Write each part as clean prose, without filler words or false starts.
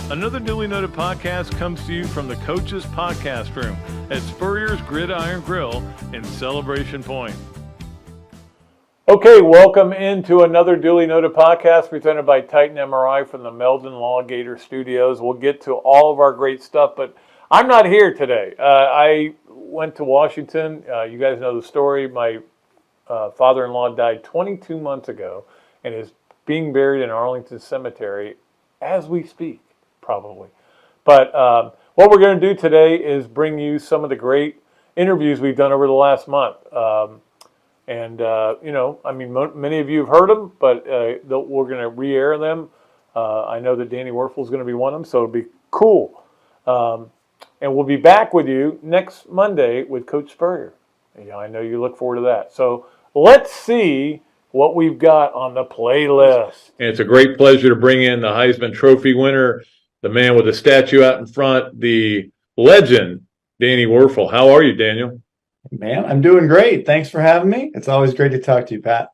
Another duly noted podcast comes to you from the Coach's Podcast Room at Spurrier's Gridiron Grill in Celebration Point. Okay, welcome into another duly noted podcast presented by Titan MRI from the Meldon Law Gator Studios. We'll get to all of our great stuff, but I'm not here today. I went to Washington. You guys know the story. My father-in-law died 22 months ago and is being buried in Arlington Cemetery as we speak, probably. But what we're going to do today is bring you some of the great interviews we've done over the last month. Many of you have heard them, but we're going to re-air them. I know that Danny Wuerffel is going to be one of them, so it'll be cool. And we'll be back with you next Monday with Coach Spurrier. Yeah, I know you look forward to that. So let's see what we've got on the playlist. And it's a great pleasure to bring in the Heisman Trophy winner, the man with the statue out in front, the legend, Danny Wuerffel. How are you, Daniel? Man, I'm doing great. Thanks for having me. It's always great to talk to you, Pat.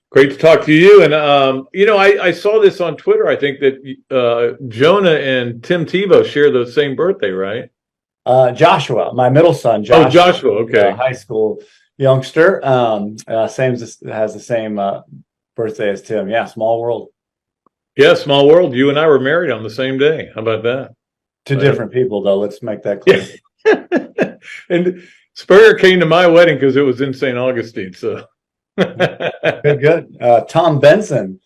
Great to talk to you. And, I saw this on Twitter. I think that Jonah and Tim Tebow share the same birthday, right? Joshua, my middle son. Joshua. Oh, Joshua. Okay. High school youngster. Has the same birthday as Tim. Yeah, small world. Yeah, small world. You and I were married on the same day. How about that? Two different people, though. Let's make that clear. And Spurrier came to my wedding because it was in St. Augustine. So good. Tom Benson,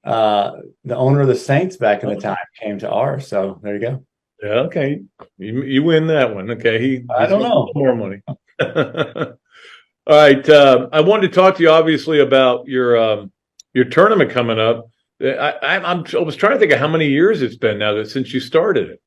the owner of the Saints back in the time, came to ours. So there you go. Yeah. Okay. You win that one. Okay. I don't know. More money. All right. I wanted to talk to you obviously about your tournament coming up. I was trying to think of how many years it's been now since you started it.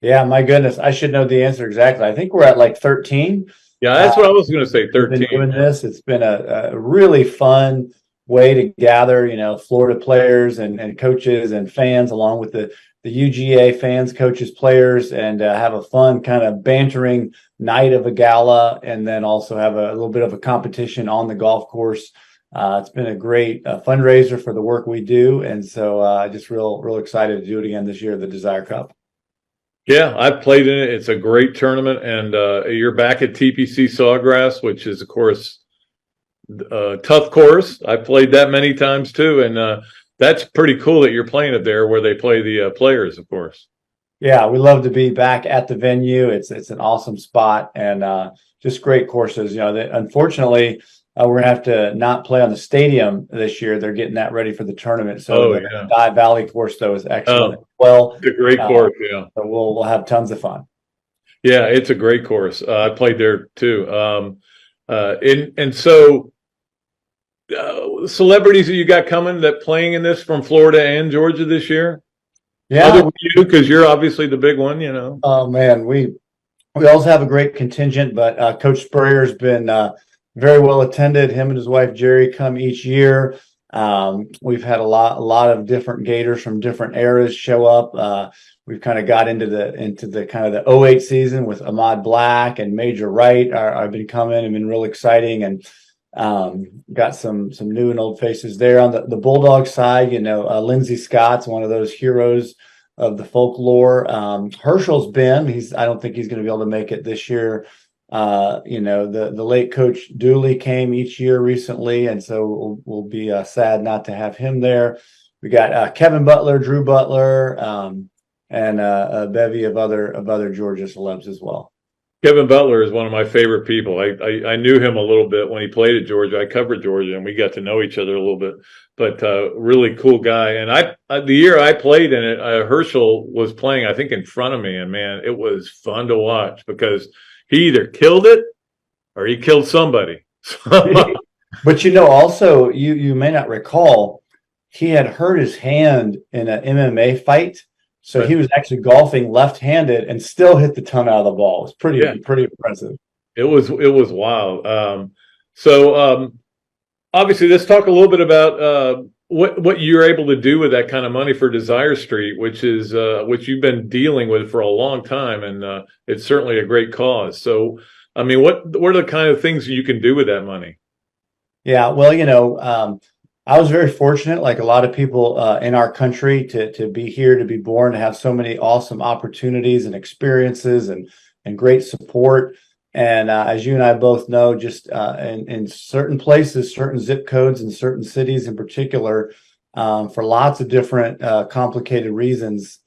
Yeah, my goodness. I should know the answer exactly. I think we're at like 13. Yeah, that's what I was going to say, 13. Been doing this. It's been a really fun way to gather, Florida players and coaches and fans, along with the UGA fans, coaches, players, and have a fun kind of bantering night of a gala, and then also have a little bit of a competition on the golf course. It's been a great fundraiser for the work we do, and so just real excited to do it again this year, the Desire Cup. Yeah, I've played in it. It's a great tournament, and you're back at TPC Sawgrass, which is, of course, a tough course. I've played that many times too, and that's pretty cool that you're playing it there where they play the players, of course. Yeah, we love to be back at the venue. It's an awesome spot, and just great courses. Unfortunately, we're going to have to not play on the stadium this year. They're getting that ready for the tournament. So the Dye Valley course, though, is excellent. It's a great course, yeah. So we'll have tons of fun. Yeah, it's a great course. I played there too. So celebrities that you got coming that playing in this from Florida and Georgia this year? Yeah. Other than you, because you're obviously the big one, Oh, man. We also have a great contingent, but Coach Spurrier's been very well attended. Him and his wife Jerry come each year. We've had a lot of different Gators from different eras show up. We've kind of got into the kind of the 08 season with Ahmad Black and Major Wright. I've been coming and been real exciting, and got some new and old faces there. On the Bulldog side, Lindsey Scott's one of those heroes of the folklore. Herschel's been. I don't think he's going to be able to make it this year. The late coach Dooley came each year recently, and so we'll be sad not to have him there. We got Kevin Butler, Drew Butler, and a bevy of other Georgia celebs as well. Kevin Butler is one of my favorite people. I knew him a little bit when he played at Georgia. I covered Georgia, and we got to know each other a little bit. But really cool guy. And the year I played in it, Herschel was playing, I think, in front of me, and man, it was fun to watch because he either killed it or he killed somebody. But also, you may not recall, he had hurt his hand in an MMA fight. So he was actually golfing left-handed and still hit the ton out of the ball. It was pretty impressive. It was wild. So obviously, let's talk a little bit about what you're able to do with that kind of money for Desire Street, which you've been dealing with for a long time, and it's certainly a great cause. So, I mean, what are the kind of things you can do with that money? Yeah, well, I was very fortunate, like a lot of people in our country, to be here, to be born, to have so many awesome opportunities and experiences and great support. And as you and I both know, just in certain places, certain zip codes, and certain cities in particular, for lots of different complicated reasons,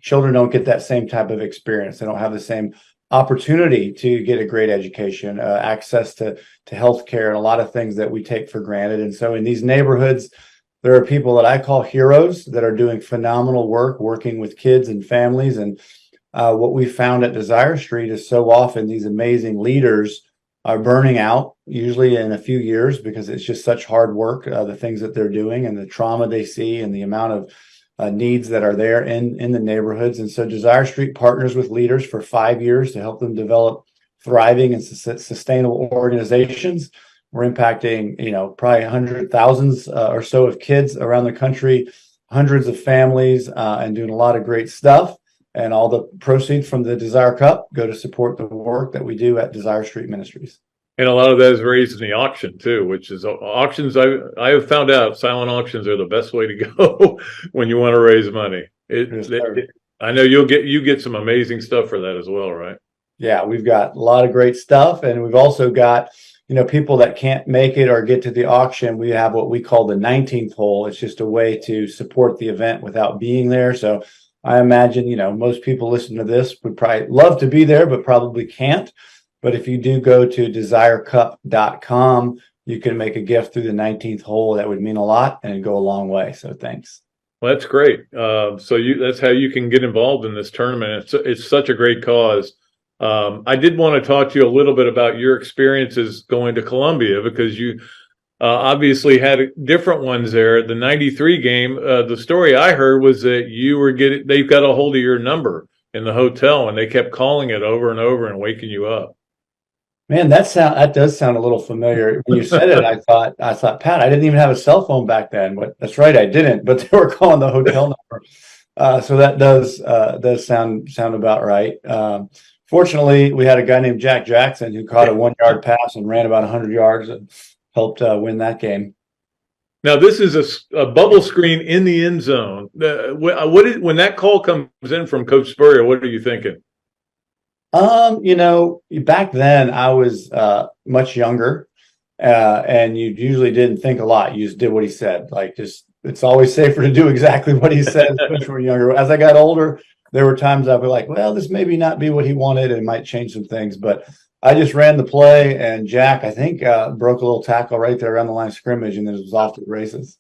children don't get that same type of experience. They don't have the same opportunity to get a great education, access to healthcare, and a lot of things that we take for granted. And so in these neighborhoods, there are people that I call heroes that are doing phenomenal work, working with kids and families. And what we found at Desire Street is so often these amazing leaders are burning out, usually in a few years, because it's just such hard work, the things that they're doing and the trauma they see and the amount of needs that are there in the neighborhoods. And so Desire Street partners with leaders for 5 years to help them develop thriving and sustainable organizations. We're impacting, probably thousands or so of kids around the country, hundreds of families, and doing a lot of great stuff. And all the proceeds from the Desire Cup go to support the work that we do at Desire Street Ministries. And a lot of that is raised in the auction too, which is auctions. I have found out silent auctions are the best way to go when you want to raise money. I know you get some amazing stuff for that as well, right? Yeah, we've got a lot of great stuff, and we've also got people that can't make it or get to the auction. We have what we call the 19th hole. It's just a way to support the event without being there. So I imagine most people listening to this would probably love to be there, but probably can't. But if you do go to desirecup.com, you can make a gift through the 19th hole. That would mean a lot and it'd go a long way. So thanks. Well, that's great. That's how you can get involved in this tournament. It's such a great cause. I did want to talk to you a little bit about your experiences going to Columbia, because you obviously had different ones there. The 93 game, the story I heard was that they've got a hold of your number in the hotel and they kept calling it over and over and waking you up. Man, that does sound a little familiar. When you said it, I thought, Pat, I didn't even have a cell phone back then. But that's right, I didn't. But they were calling the hotel number, so that does sound about right. Fortunately, we had a guy named Jack Jackson who caught a 1-yard pass and ran about 100 yards and helped win that game. Now, this is a bubble screen in the end zone. When that call comes in from Coach Spurrier, what are you thinking? Back then I was much younger, and you usually didn't think a lot. You just did what he said. It's always safer to do exactly what he said, especially when you're younger. As I got older, there were times I'd be like, well, this maybe not be what he wanted, and it might change some things. But I just ran the play, and Jack, I think, broke a little tackle right there around the line of scrimmage, and then it was off to the races.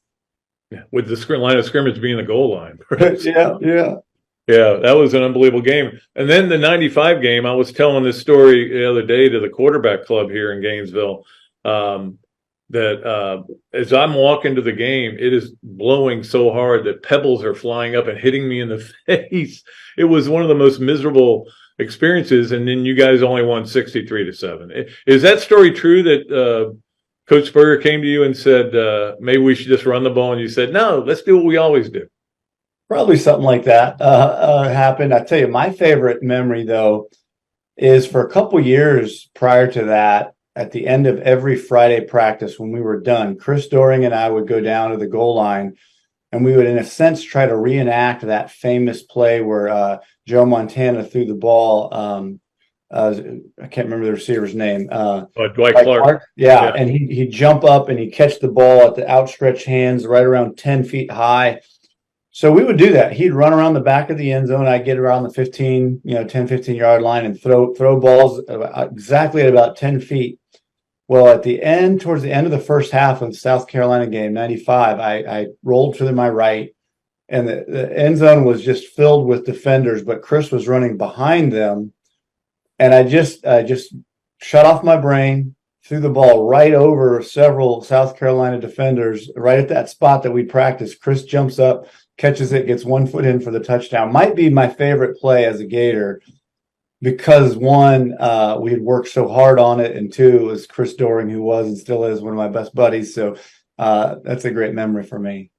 Yeah, with the line of scrimmage being the goal line. Yeah. Yeah, that was an unbelievable game. And then the 95 game, I was telling this story the other day to the quarterback club here in Gainesville, that as I'm walking to the game, it is blowing so hard that pebbles are flying up and hitting me in the face. It was one of the most miserable experiences. And then you guys only won 63-7. Is that story true that Coach Spurrier came to you and said, maybe we should just run the ball? And you said, no, let's do what we always do. Probably something like that happened. I tell you, my favorite memory, though, is for a couple years prior to that, at the end of every Friday practice when we were done, Chris Doring and I would go down to the goal line, and we would, in a sense, try to reenact that famous play where Joe Montana threw the ball. I can't remember the receiver's name. Dwight Clark. Yeah, and he'd jump up and he'd catch the ball at the outstretched hands right around 10 feet high. So we would do that. He'd run around the back of the end zone. I'd get around the 10, 15-yard line and throw balls exactly at about 10 feet. Well, towards the end of the first half of the South Carolina game, 95, I rolled to my right, and the end zone was just filled with defenders, but Chris was running behind them. And I just shut off my brain, threw the ball right over several South Carolina defenders, right at that spot that we practiced. Chris jumps up, catches it, gets 1 foot in for the touchdown. Might be my favorite play as a Gator, because one, we had worked so hard on it, and two, it was Chris Doring, who was and still is one of my best buddies. So that's a great memory for me.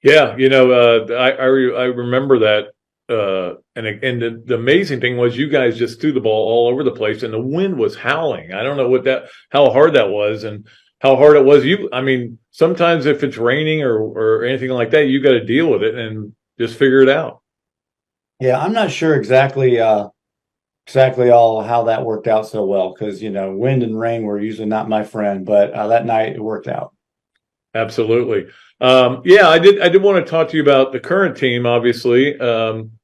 Yeah, I remember that. And the amazing thing was you guys just threw the ball all over the place, and the wind was howling. I don't know how hard that was. And how hard it was. I mean, sometimes if it's raining or anything like that, you got to deal with it and just figure it out. Yeah, I'm not sure exactly all how that worked out so well because wind and rain were usually not my friend, but that night it worked out. Absolutely. Yeah, I did want to talk to you about the current team. Obviously,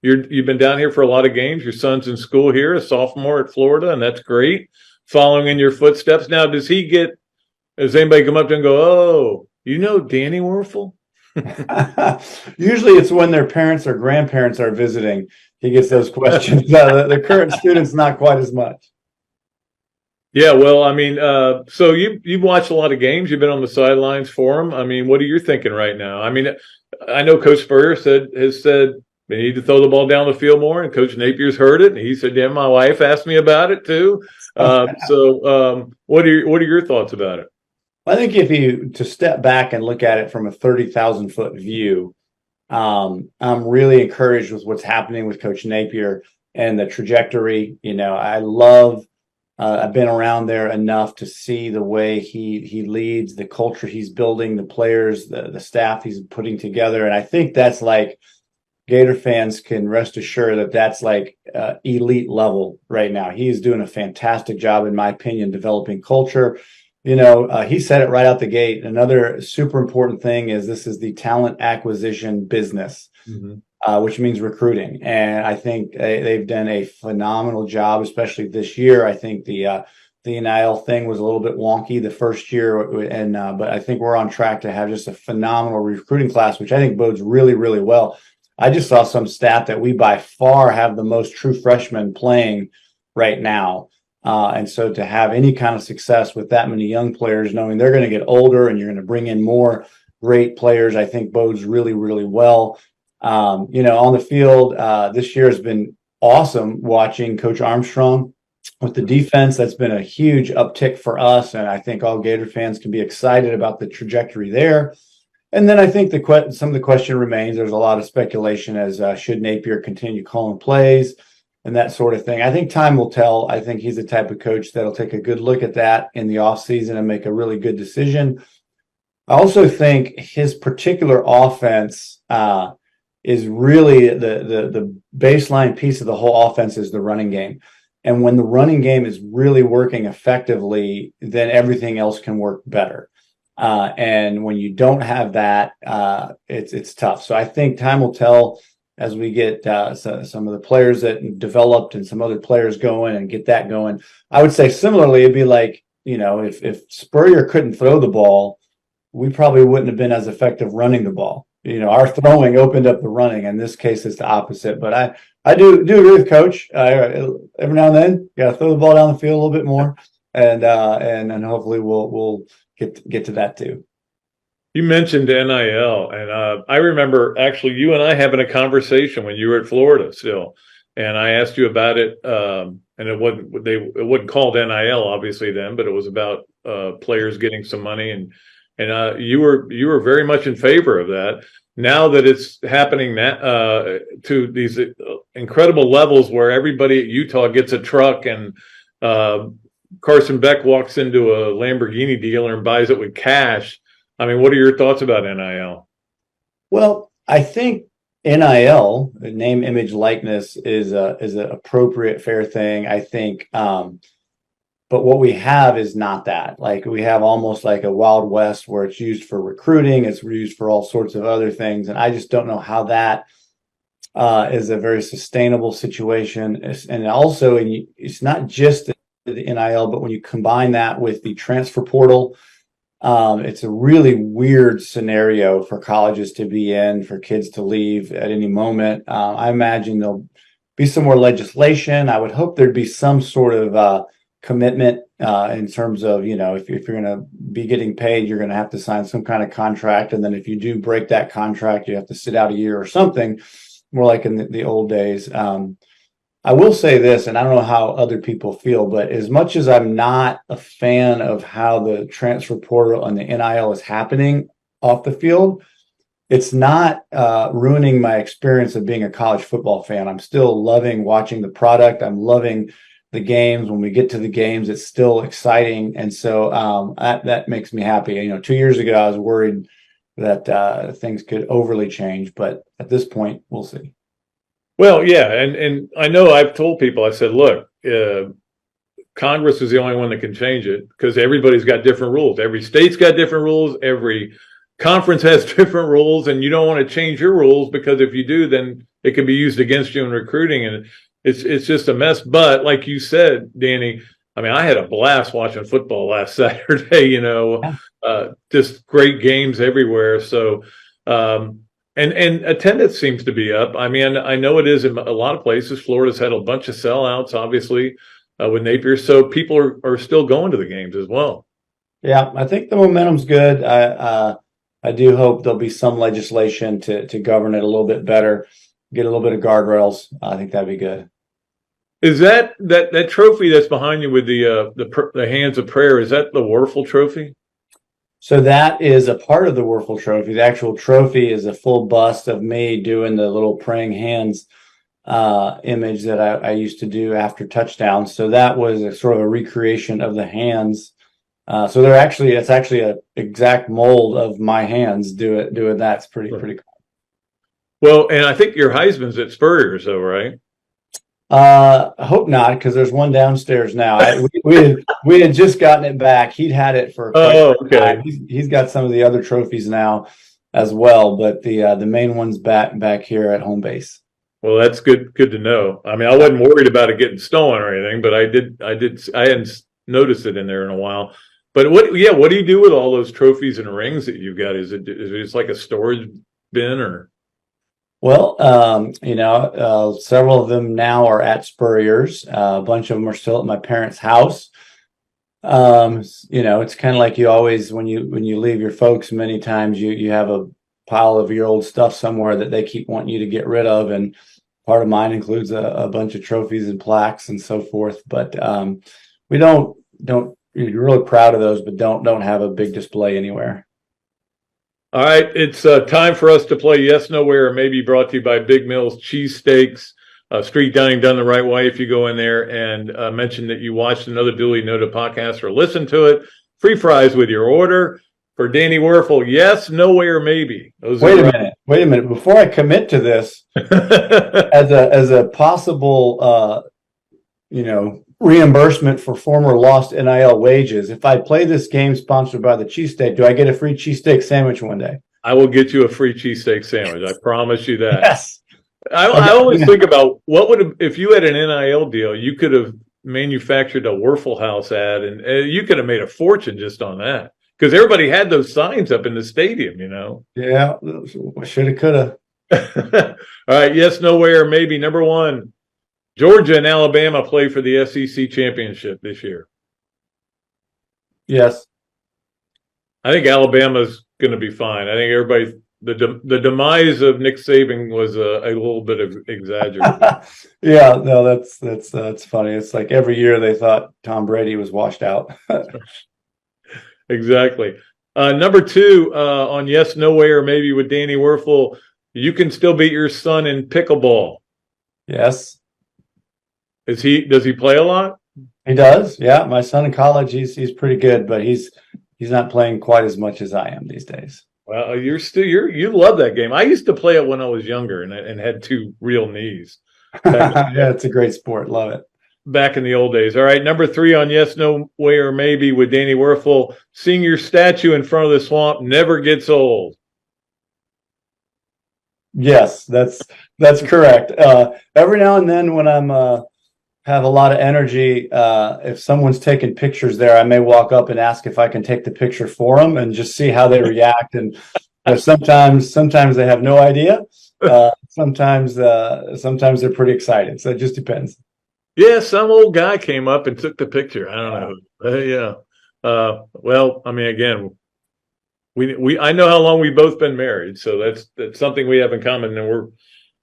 you've been down here for a lot of games. Your son's in school here, a sophomore at Florida, and that's great. Following in your footsteps. Now, does anybody come up to him and go, "Oh, you know Danny Wuerffel"? Usually it's when their parents or grandparents are visiting. He gets those questions. The current students, not quite as much. Yeah, well, I mean, so you've watched a lot of games. You've been on the sidelines for them. I mean, what are you thinking right now? I mean, I know Coach Spurrier has said they need to throw the ball down the field more, and Coach Napier's heard it, and he said, "Yeah, my wife asked me about it too." What are your thoughts about it? I think if you to step back and look at it from a 30,000-foot view, I'm really encouraged with what's happening with Coach Napier and the trajectory. I love. I've been around there enough to see the way he leads, the culture he's building, the players, the staff he's putting together, and I think that's like Gator fans can rest assured that that's like elite level right now. He is doing a fantastic job, in my opinion, developing culture. He said it right out the gate. Another super important thing is this is the talent acquisition business, which means recruiting. And I think they've done a phenomenal job, especially this year. I think the NIL thing was a little bit wonky the first year, but I think we're on track to have just a phenomenal recruiting class, which I think bodes really, really well. I just saw some stat that we by far have the most true freshmen playing right now. And so to have any kind of success with that many young players, knowing they're going to get older and you're going to bring in more great players, I think bodes really, really well. On the field, this year has been awesome watching Coach Armstrong with the defense. That's been a huge uptick for us. And I think all Gator fans can be excited about the trajectory there. And then I think some of the question remains. There's a lot of speculation as should Napier continue calling plays and that sort of thing. I think time will tell. I think he's the type of coach that'll take a good look at that in the offseason and make a really good decision. I also think his particular offense is really the baseline piece of the whole offense is the running game. And when the running game is really working effectively, then everything else can work better. And when you don't have that, it's tough. So I think time will tell as we get some of the players that developed and some other players going and get that going. I would say similarly, it'd be like, if Spurrier couldn't throw the ball, we probably wouldn't have been as effective running the ball. Our throwing opened up the running. In this case, it's the opposite. But I do agree with Coach. Every now and then, you got to throw the ball down the field a little bit more, and hopefully we'll get to that too. You mentioned NIL, and I remember actually you and I having a conversation when you were at Florida still, and I asked you about it. And it wasn't called NIL obviously then, but it was about players getting some money, and you were very much in favor of that. Now that it's happening to these incredible levels where everybody at Utah gets a truck and Carson Beck walks into a Lamborghini dealer and buys it with cash. I mean, what are your thoughts about NIL? Well, I think NIL, name, image, likeness, is an appropriate, fair thing. I think, but what we have is not that. Like we have almost like a Wild West where it's used for recruiting, it's used for all sorts of other things, and I just don't know how that is a very sustainable situation. And also, it's not just the NIL, but when you combine that with the transfer portal. It's a really weird scenario for colleges to be in, for kids to leave at any moment. I imagine there'll be some more legislation. I would hope there'd be some sort of commitment in terms of, if you're going to be getting paid, you're going to have to sign some kind of contract. And then if you do break that contract, you have to sit out a year or something, more like in the old days. I will say this, and I don't know how other people feel, but as much as I'm not a fan of how the transfer portal and the NIL is happening off the field, it's not ruining my experience of being a college football fan. I'm still loving watching the product. I'm loving the games. When we get to the games, it's still exciting. And so that makes me happy. 2 years ago, I was worried that things could overly change, but at this point, we'll see. Well, yeah, and I know I've told people, I said, look, Congress is the only one that can change it because everybody's got different rules. Every state's got different rules. Every conference has different rules, and you don't want to change your rules because if you do, then it can be used against you in recruiting, and it's just a mess. But like you said, Danny, I mean, I had a blast watching football last Saturday. Just great games everywhere. So, and attendance seems to be up. I mean, I know it is in a lot of places. Florida's had a bunch of sellouts, obviously, with Napier. So people are still going to the games as well. Yeah, I think the momentum's good. I do hope there'll be some legislation to govern it a little bit better, get a little bit of guardrails. I think that'd be good. Is that trophy that's behind you with the hands of prayer? Is that the Wuerffel trophy? So that is a part of the Wuerffel trophy. The actual trophy is a full bust of me doing the little praying hands image that I used to do after touchdowns. So that was a sort of a recreation of the hands. So it's actually an exact mold of my hands doing that. It's pretty cool. Well, and I think your Heisman's at Spurrier's, though, right? I hope not, because there's one downstairs now. We had just gotten it back. He'd had it for okay. He's got some of the other trophies now as well, but the main one's back here at home base. Well, that's good to know. I mean, I wasn't worried about it getting stolen or anything, but I hadn't noticed it in there in a while. But what do you do with all those trophies and rings that you've got? Is it just like a storage bin or? Well, several of them now are at Spurrier's. A bunch of them are still at my parents' house. It's kind of like you always, when you leave your folks, many times you have a pile of your old stuff somewhere that they keep wanting you to get rid of. And part of mine includes a bunch of trophies and plaques and so forth. But we don't, you're really proud of those, but don't have a big display anywhere. All right, it's time for us to play Yes, No, Where, or Maybe, brought to you by Big Mills Cheesesteaks, street dining done the right way. If you go in there and mention that you watched another Dooley Noted podcast or listened to it, free fries with your order. For Danny Wuerffel, yes, no way, or maybe. Wait a minute. Before I commit to this, as a possible, reimbursement for former lost NIL wages, if I play this game sponsored by the cheesesteak, do I get a free cheesesteak sandwich one day? I will get you a free cheesesteak sandwich. I promise you that. Yes. I always think about if you had an NIL deal, you could have manufactured a Wuerffel House ad, and you could have made a fortune just on that. Because everybody had those signs up in the stadium, Yeah, shoulda, coulda. All right, yes, no way, or maybe. Number one, Georgia and Alabama play for the SEC championship this year. Yes. I think Alabama's going to be fine. I think the demise of Nick Saban was a little bit of exaggerated. Yeah, no, that's funny. It's like every year they thought Tom Brady was washed out. Exactly. Number two, on Yes, No Way, or Maybe with Danny Wuerffel, you can still beat your son in pickleball. Yes. Does he play a lot? He does. Yeah. My son in college, he's pretty good, but he's not playing quite as much as I am these days. Well, you love that game. I used to play it when I was younger and had two real knees. Yeah, it's a great sport. Love it. Back in the old days. All right, number three on Yes, No Way, or Maybe with Danny Wuerffel. Seeing your statue in front of the swamp never gets old. Yes, that's correct. Every now and then when I'm have a lot of energy, if someone's taking pictures there, I may walk up and ask if I can take the picture for them and just see how they react. And sometimes they have no idea. Sometimes they're pretty excited. So it just depends. Yeah, some old guy came up and took the picture. I don't know. Yeah. Well, I mean, again, I know how long we've both been married, so that's something we have in common, and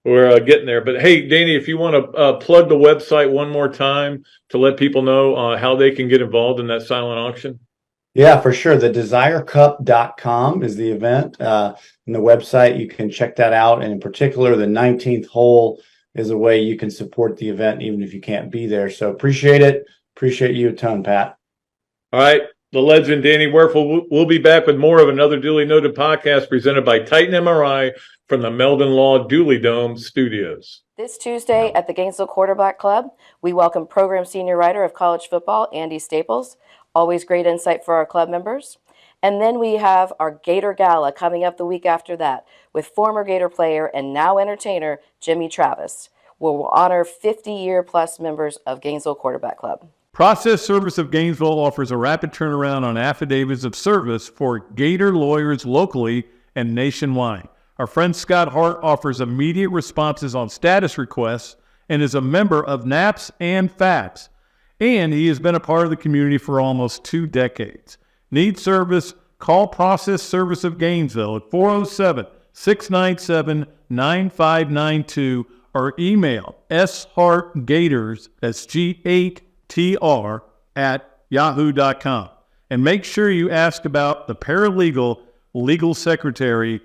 we're getting there. But hey, Danny, if you want to plug the website one more time to let people know how they can get involved in that silent auction. Yeah, for sure. The desirecup.com is the event. And the website, you can check that out. And in particular, the 19th hole is a way you can support the event even if you can't be there. So appreciate it. Appreciate you a ton, Pat. All right. The legend, Danny Wuerffel, will be back with more of another Dooley Noted podcast presented by Titan MRI from the Meldon Law Dooley Dome Studios. This Tuesday at the Gainesville Quarterback Club, we welcome program senior writer of college football, Andy Staples. Always great insight for our club members. And then we have our Gator Gala coming up the week after that with former Gator player and now entertainer Jimmy Travis, where we'll honor 50-year-plus members of Gainesville Quarterback Club. Process Service of Gainesville offers a rapid turnaround on affidavits of service for Gator lawyers locally and nationwide. Our friend Scott Hart offers immediate responses on status requests and is a member of NAPS and FAPS. And he has been a part of the community for almost 2 decades. Need service? Call Process Service of Gainesville at 407-697-9592 or email shartgators, that's G8TR, at yahoo.com. And make sure you ask about the paralegal legal secretary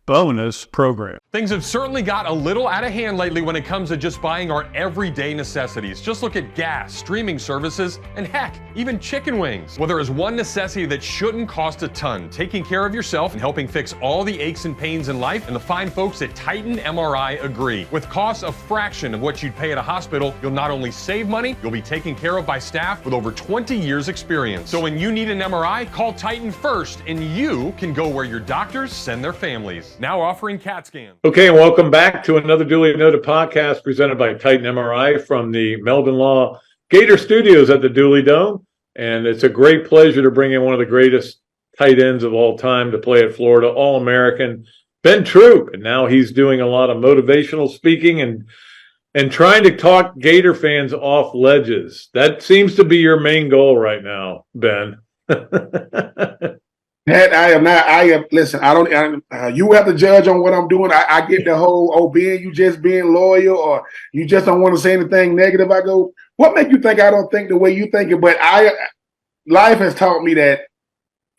bonus program. Things have certainly got a little out of hand lately when it comes to just buying our everyday necessities. Just look at gas, streaming services, and heck, even chicken wings. Well, there is one necessity that shouldn't cost a ton: taking care of yourself and helping fix all the aches and pains in life. And the fine folks at Titan MRI agree. With costs a fraction of what you'd pay at a hospital, you'll not only save money, you'll be taken care of by staff with over 20 years experience. So when you need an MRI, call Titan first, and you can go where your doctors send their families. Now offering CAT scan. Okay, and welcome back to another Dooley Noted podcast presented by Titan MRI from the Meldon Law Gator Studios at the Dooley Dome. And it's a great pleasure to bring in one of the greatest tight ends of all time to play at Florida, All-American, Ben Troupe. And now he's doing a lot of motivational speaking and trying to talk Gator fans off ledges. That seems to be your main goal right now, Ben. Pat, I am not. Listen, you have to judge on what I'm doing. I get the whole, being you just being loyal or you just don't want to say anything negative. I go, what make you think I don't think the way you think it? But life has taught me that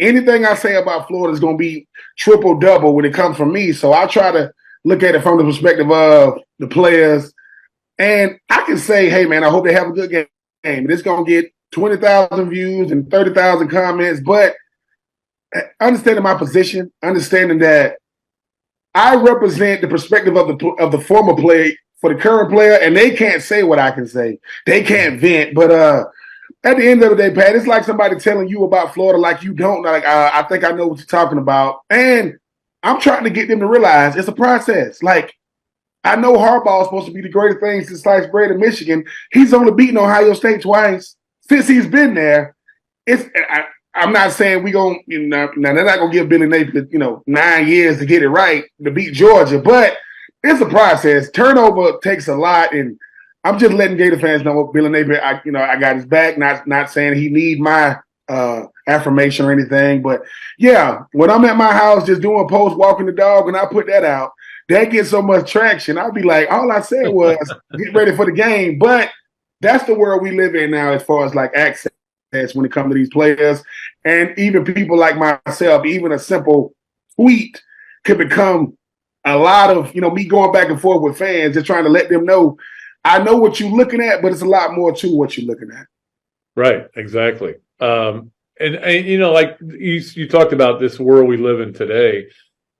anything I say about Florida is going to be triple double when it comes from me. So I try to look at it from the perspective of the players. And I can say, hey, man, I hope they have a good game. It's going to get 20,000 views and 30,000 comments, but understanding my position, understanding that I represent the perspective of the former player for the current player, and they can't say what I can say. They can't vent. But at the end of the day, Pat, it's like somebody telling you about Florida like you don't. Like I think I know what you're talking about, and I'm trying to get them to realize it's a process. Like I know Harbaugh is supposed to be the greatest thing since sliced bread in Michigan. He's only beaten Ohio State twice since he's been there. I'm not saying we going to, now they're not going to give Billy Napier, 9 years to get it right to beat Georgia, but it's a process. Turnover takes a lot, and I'm just letting Gator fans know what Billy Napier, I got his back, not saying he need my affirmation or anything, but yeah, when I'm at my house just doing post, walking the dog, and I put that out, that gets so much traction. I'll be like, all I said was get ready for the game, but that's the world we live in now as far as like access when it comes to these players. And even people like myself, even a simple tweet could become a lot of, me going back and forth with fans and trying to let them know, I know what you're looking at, but it's a lot more to what you're looking at. Right, exactly. And like you talked about this world we live in today,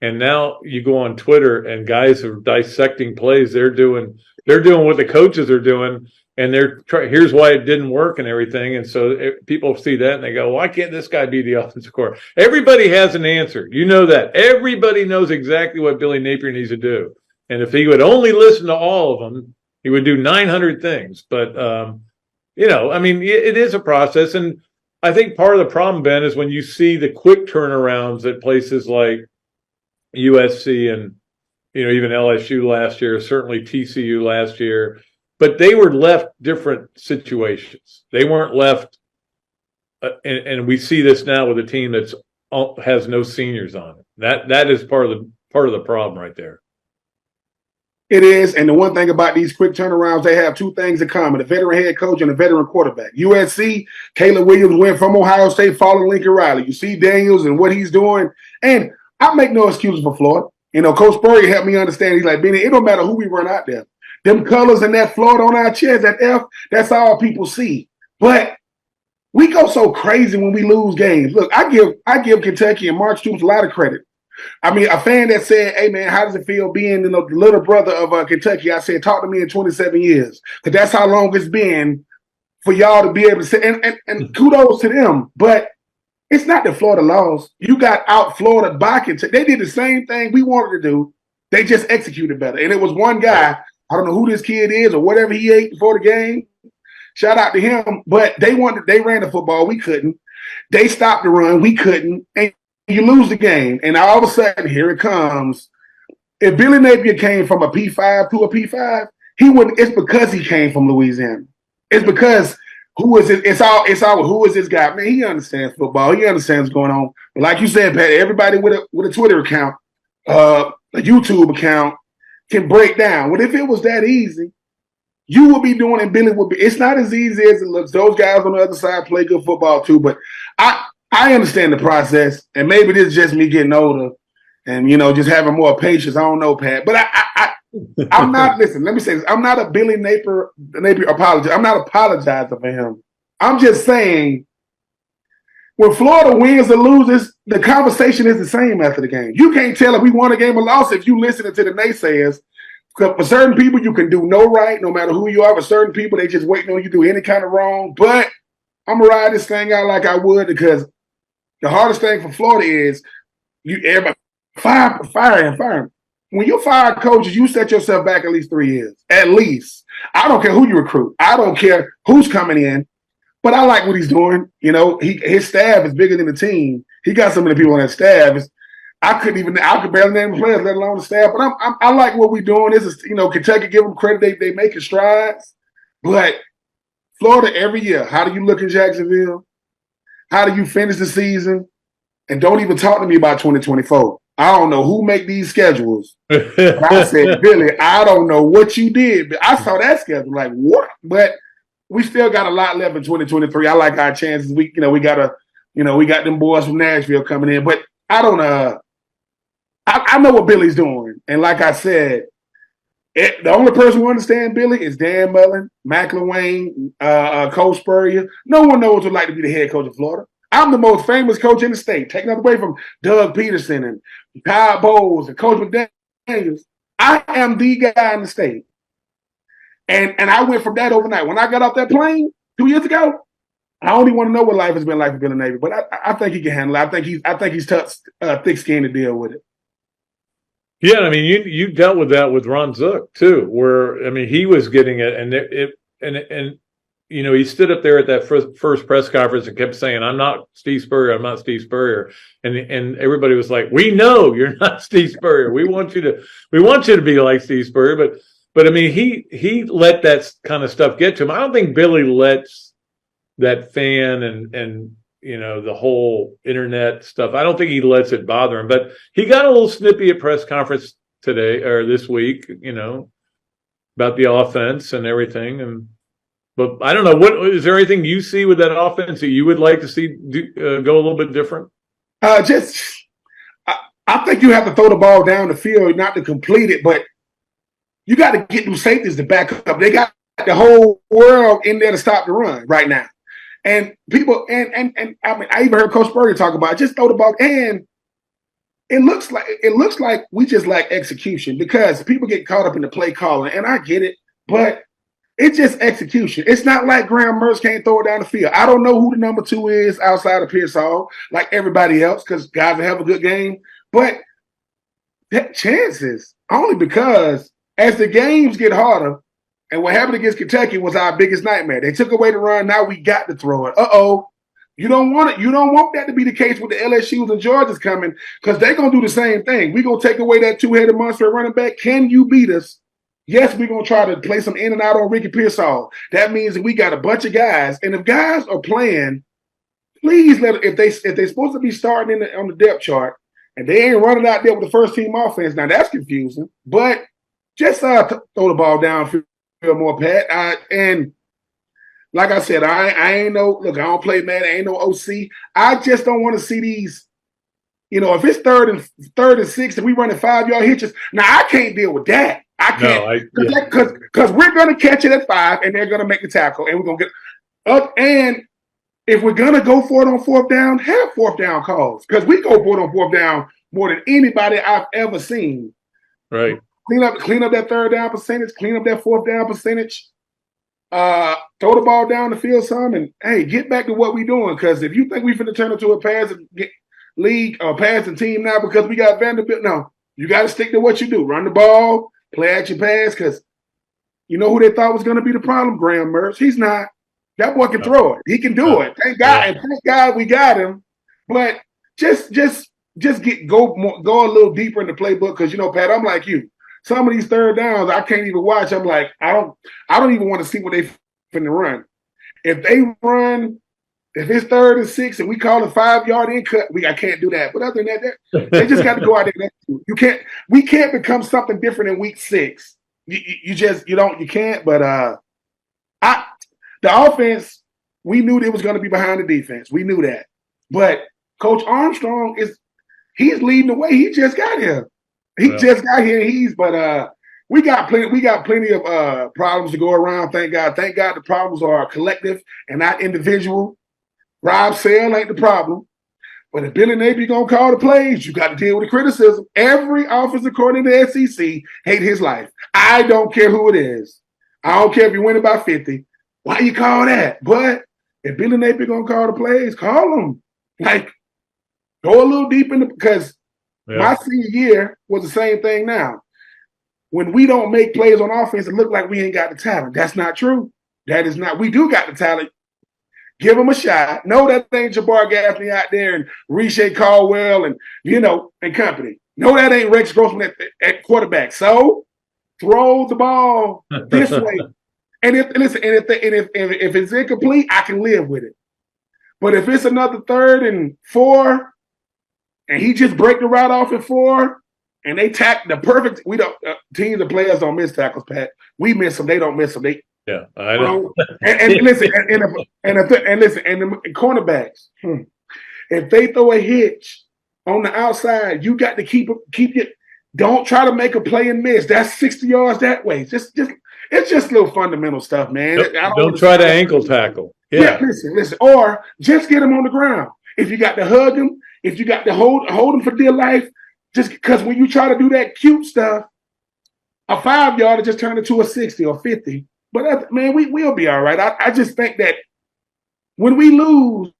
and now you go on Twitter and guys are dissecting plays. They're doing what the coaches are doing, and here's why it didn't work and everything. And so people see that and they go, why can't this guy be the offensive coordinator? Everybody has an answer. You know that. Everybody knows exactly what Billy Napier needs to do. And if he would only listen to all of them, he would do 900 things. But, it is a process. And I think part of the problem, Ben, is when you see the quick turnarounds at places like USC and, even LSU last year, certainly TCU last year, but they were left different situations. They weren't left, and we see this now with a team that's has no seniors on it. That is part of the problem right there. It is, and the one thing about these quick turnarounds, they have two things in common: a veteran head coach and a veteran quarterback. USC, Caleb Williams went from Ohio State, following Lincoln Riley. You see Daniels and what he's doing, and I make no excuses for Florida. Coach Spurrier helped me understand. He's like, Benny, it don't matter who we run out there. them colors and that Florida on our chest, that F, that's all people see. But we go so crazy when we lose games. Look, I give Kentucky and Mark Stoops a lot of credit. I mean, a fan that said, "Hey man, how does it feel being the little brother of Kentucky?" I said, "Talk to me in 27 years, because that's how long it's been for y'all to be able to say." And kudos to them, but it's not the Florida loss. You got out Florida by Kentucky. They did the same thing we wanted to do. They just executed better. And it was one guy. I don't know who this kid is or whatever he ate before the game. Shout out to him. But they ran the football. We couldn't. They stopped the run. We couldn't. And you lose the game. And all of a sudden, here it comes. If Billy Napier came from a P5 to a P5, he wouldn't. It's because he came from Louisiana. It's because who is it? It's all who is this guy? Man, he understands football. He understands what's going on. But like you said, Pat, everybody with a Twitter account, a YouTube account can break down. Well, if it was that easy, you would be doing it. Billy would be. It's not as easy as it looks. Those guys on the other side play good football too. But I understand the process, and maybe this is just me getting older and just having more patience. I don't know, Pat, but I'm not. Listen, let me say this. I'm not a Billy Napier apologist. I'm not apologizing for him. I'm just saying, when Florida wins or loses, the conversation is the same after the game. You can't tell if we won a game or lost if you listening to the naysayers. Because for certain people, you can do no right, no matter who you are. For certain people, they just waiting on you to do any kind of wrong. But I'm gonna ride this thing out like I would, because the hardest thing for Florida is everybody fire. When you fire coaches, you set yourself back at least 3 years. At least. I don't care who you recruit. I don't care who's coming in. But I like what he's doing. His staff is bigger than the team. He got so many people on that staff. I could barely name the players, let alone the staff. But I like what we're doing. This is, Kentucky, give them credit. They making strides. But Florida, every year, how do you look in Jacksonville? How do you finish the season? And don't even talk to me about 2024. I don't know who make these schedules. But I said, Billy, I don't know what you did. But I saw that schedule, like, what? But we still got a lot left in 2023. I like our chances. We got them boys from Nashville coming in. But I don't I know what Billy's doing. And like I said, the only person who understands Billy is Dan Mullen, McElwain, Coach Spurrier. No one knows what it's like to be the head coach of Florida. I'm the most famous coach in the state, taking that away from Doug Peterson and Kyle Bowles and Coach McDaniels. I am the guy in the state. And I went from that overnight. When I got off that plane 2 years ago, I only want to know what life has been like for Billy Napier. But I think he can handle it. I think he's tough, thick-skinned to deal with it. Yeah, I mean, you dealt with that with Ron Zook too, where he was getting it, and he stood up there at that first press conference and kept saying, "I'm not Steve Spurrier. I'm not Steve Spurrier," and everybody was like, "We know you're not Steve Spurrier. We want you to be like Steve Spurrier." But he let that kind of stuff get to him. I don't think Billy lets that fan and the whole internet stuff, I don't think he lets it bother him. But he got a little snippy at press conference today or this week, about the offense and everything. But I don't know, is there anything you see with that offense that you would like to see go a little bit different? I think you have to throw the ball down the field, not to complete it, but you got to get them safeties to back up. They got the whole world in there to stop the run right now. And people, and I even heard Coach Spurrier talk about it, just throw the ball. And it looks like we just lack execution, because people get caught up in the play calling, and I get it, but it's just execution. It's not like Graham Mertz can't throw it down the field. I don't know who the number 2 is outside of Pearsall, like everybody else, because guys will have a good game. But that chances, only because as the games get harder, and what happened against Kentucky was our biggest nightmare. They took away the run. Now we got to throw it. You don't want it. You don't want that to be the case with the LSUs and Georgia's coming, because they're going to do the same thing. We're going to take away that two-headed monster at running back. Can you beat us? Yes, we're going to try to play some in and out on Ricky Pearsall. That means that we got a bunch of guys. And if guys are playing, please if they're supposed to be starting on the depth chart and they ain't running out there with the first team offense, now that's confusing. But just throw the ball down, feel more, Pat. And like I said, I ain't no, look, I don't play Madden, I ain't no OC. I just don't want to see these, if it's third and 6 and we running 5-yard hitches. Now I can't deal with that. I can't because we're going to catch it at 5 and they're going to make the tackle and we're going to get up. And if we're going to go for it on 4th down, have 4th down calls because we go for it on 4th down more than anybody I've ever seen. Right. Clean up that 3rd down percentage, clean up that 4th down percentage. Throw the ball down the field some and hey, get back to what we're doing. Because if you think we're going to turn into a passing league or passing team now because we got Vanderbilt, no. You got to stick to what you do. Run the ball, play at your pass, because you know who they thought was going to be the problem? Graham Mertz. He's not. That boy can throw it. He can do it. Thank God. And thank God we got him. But just go a little deeper in the playbook because, you know, Pat, I'm like you. Some of these 3rd downs, I can't even watch. I'm like, I don't even want to see what they finna run. If they run, if it's 3rd and 6 and we call it 5-yard in cut, I can't do that. But other than that, they just got to go out there. We can't become something different in week 6. You can't. But the offense, we knew it was going to be behind the defense. We knew that. But Coach Armstrong he's leading the way. He just got here. He just got here. We got plenty of problems to go around. Thank God. Thank God the problems are collective and not individual. Rob Sale ain't the problem. But if Billy Napier gonna call the plays, you got to deal with the criticism. Every offensive coordinator in the SEC hate his life. I don't care who it is. I don't care if you win it by 50. Why you call that? But if Billy Napier gonna call the plays, call them. Like, go a little deep in because my senior year was the same thing now. When we don't make plays on offense, it look like we ain't got the talent. That's not true. That is not. We do got the talent. Give them a shot. No, that ain't Jabbar Gaffney out there and Riche Caldwell and, and company. No, that ain't Rex Grossman at quarterback. So throw the ball this way. And if it's incomplete, I can live with it. But if it's another 3rd and 4, and he just break the route off at 4, and they tack the perfect. We don't teams and players don't miss tackles, Pat. We miss them. They don't miss them. I know. And listen, and the cornerbacks. If they throw a hitch on the outside, you got to keep it. Don't try to make a play and miss. That's 60 yards that way. It's just little fundamental stuff, man. Don't try to ankle tackle. Yeah. Listen. Or just get them on the ground. If you got to hug them, if you got to hold them for dear life, just because when you try to do that cute stuff, a 5-yarder just turned into a 60 or 50. But, man, we'll be all right. I just think that when we lose,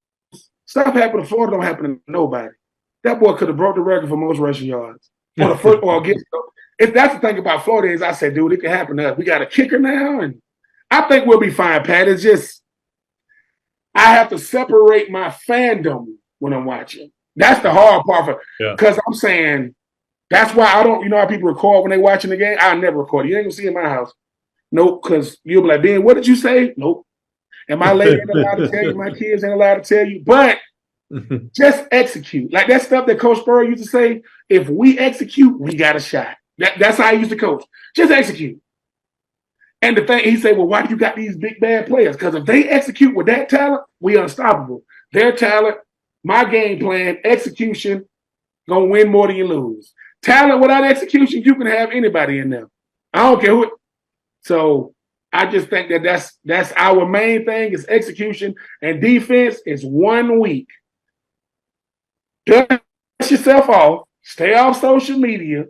stuff happen to Florida don't happen to nobody. That boy could have broke the record for most rushing yards. Or the football gets. If that's the thing about Florida is, I said, dude, it can happen to us. We got a kicker now, and I think we'll be fine, Pat. It's just I have to separate my fandom when I'm watching. That's the hard part because I'm saying that's why I don't. You know how people record when they watching the game? I never record. You ain't gonna see it in my house. Nope, because you'll be like, Ben, what did you say? Nope. And my lady ain't allowed to tell you. My kids ain't allowed to tell you. But just execute. Like that stuff that Coach Spurrier used to say, if we execute, we got a shot. That's how he used to coach. Just execute. And the thing, he said, well, why do you got these big, bad players? Because if they execute with that talent, we unstoppable. Their talent, my game plan, execution, gonna win more than you lose. Talent without execution, you can have anybody in there. I don't care who. So I just think that's our main thing is execution, and defense is 1 week. Dust yourself off, stay off social media,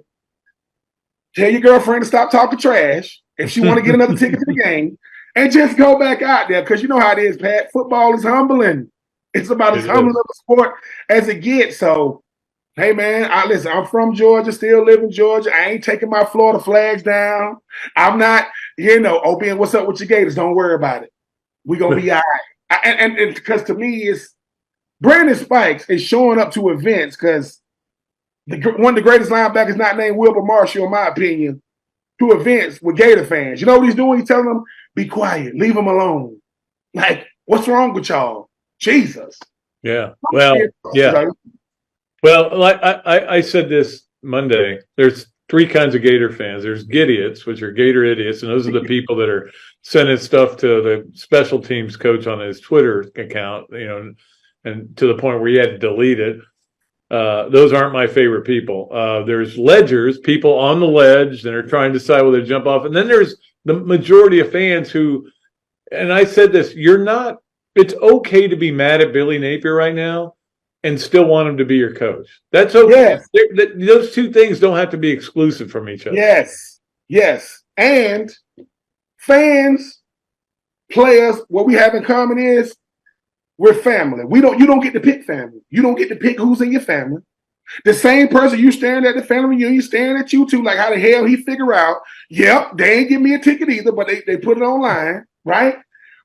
tell your girlfriend to stop talking trash if she want to get another ticket to the game, and just go back out there because you know how it is, Pat. Football is humbling. It's about as humbling of a sport as it gets. So, hey, man, listen, I'm from Georgia, still live in Georgia. I ain't taking my Florida flags down. I'm not, Ben, what's up with your Gators? Don't worry about it. We're going to be all right. And because to me, it's Brandon Spikes is showing up to events because one of the greatest linebackers not named Wilbur Marshall, in my opinion, to events with Gator fans. You know what he's doing? He's telling them, be quiet, leave them alone. Like, what's wrong with y'all? Jesus. Yeah. Well, yeah. Well, like I said this Monday, there's 3 kinds of Gator fans. There's Gidiots, which are Gator idiots, and those are the people that are sending stuff to the special teams coach on his Twitter account, and to the point where he had to delete it. Those aren't my favorite people. There's ledgers, people on the ledge that are trying to decide whether to jump off. And then there's the majority of fans who, and I said this, it's okay to be mad at Billy Napier right now and still want him to be your coach. That's okay. Yes. Those two things don't have to be exclusive from each other. Yes. Yes. And fans, players, what we have in common is we're family. You don't get to pick family. You don't get to pick who's in your family. The same person you staring at the family reunion, staring at you too, like how the hell he figure out, yep, they ain't give me a ticket either, but they put it online, right?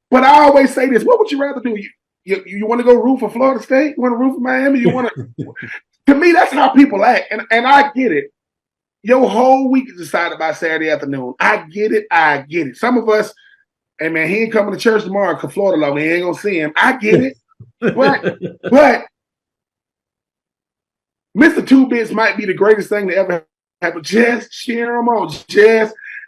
But I always say this, what would you rather do? You want to go root for Florida State? You want to root for Miami? You want to? To me, that's how people act. And I get it. Your whole week is decided by Saturday afternoon. I get it. Some of us, hey man, he ain't coming to church tomorrow because Florida law. We ain't gonna see him. I get it, but Mr. Two Bits might be the greatest thing to ever happen. Just cheer them on.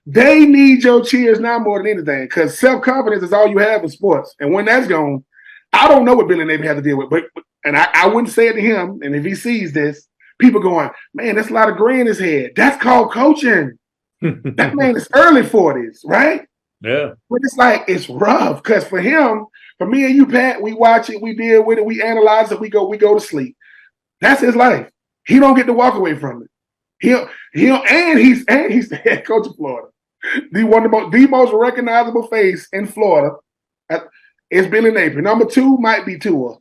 They need your cheers now more than anything because self-confidence is all you have in sports. And when that's gone, I don't know what Billy Napier has to deal with. But I wouldn't say it to him. And if he sees this, people going, man, that's a lot of gray in his head. That's called coaching. That man is early 40s, right? Yeah. But it's like, it's rough because for him, for me and you, Pat, we watch it, we deal with it, we analyze it, we go to sleep. That's his life. He don't get to walk away from it. He's the head coach of Florida. The most recognizable face in Florida is Billy Napier. Number 2 might be Tua.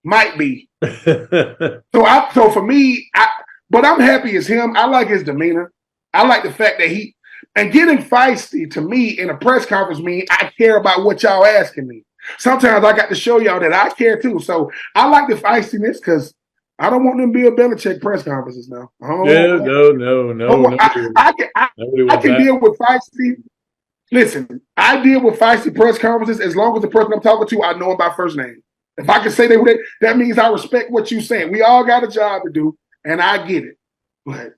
Might be. So for me, but I'm happy as him. I like his demeanor. I like the fact that and getting feisty to me in a press conference means I care about what y'all asking me. Sometimes I got to show y'all that I care too. So I like the feistiness because I don't want them Bill Belichick press conferences now. No. I can deal with feisty. Listen, I deal with feisty press conferences as long as the person I'm talking to, I know him by first name. If I can say that means I respect what you're saying. We all got a job to do, and I get it. But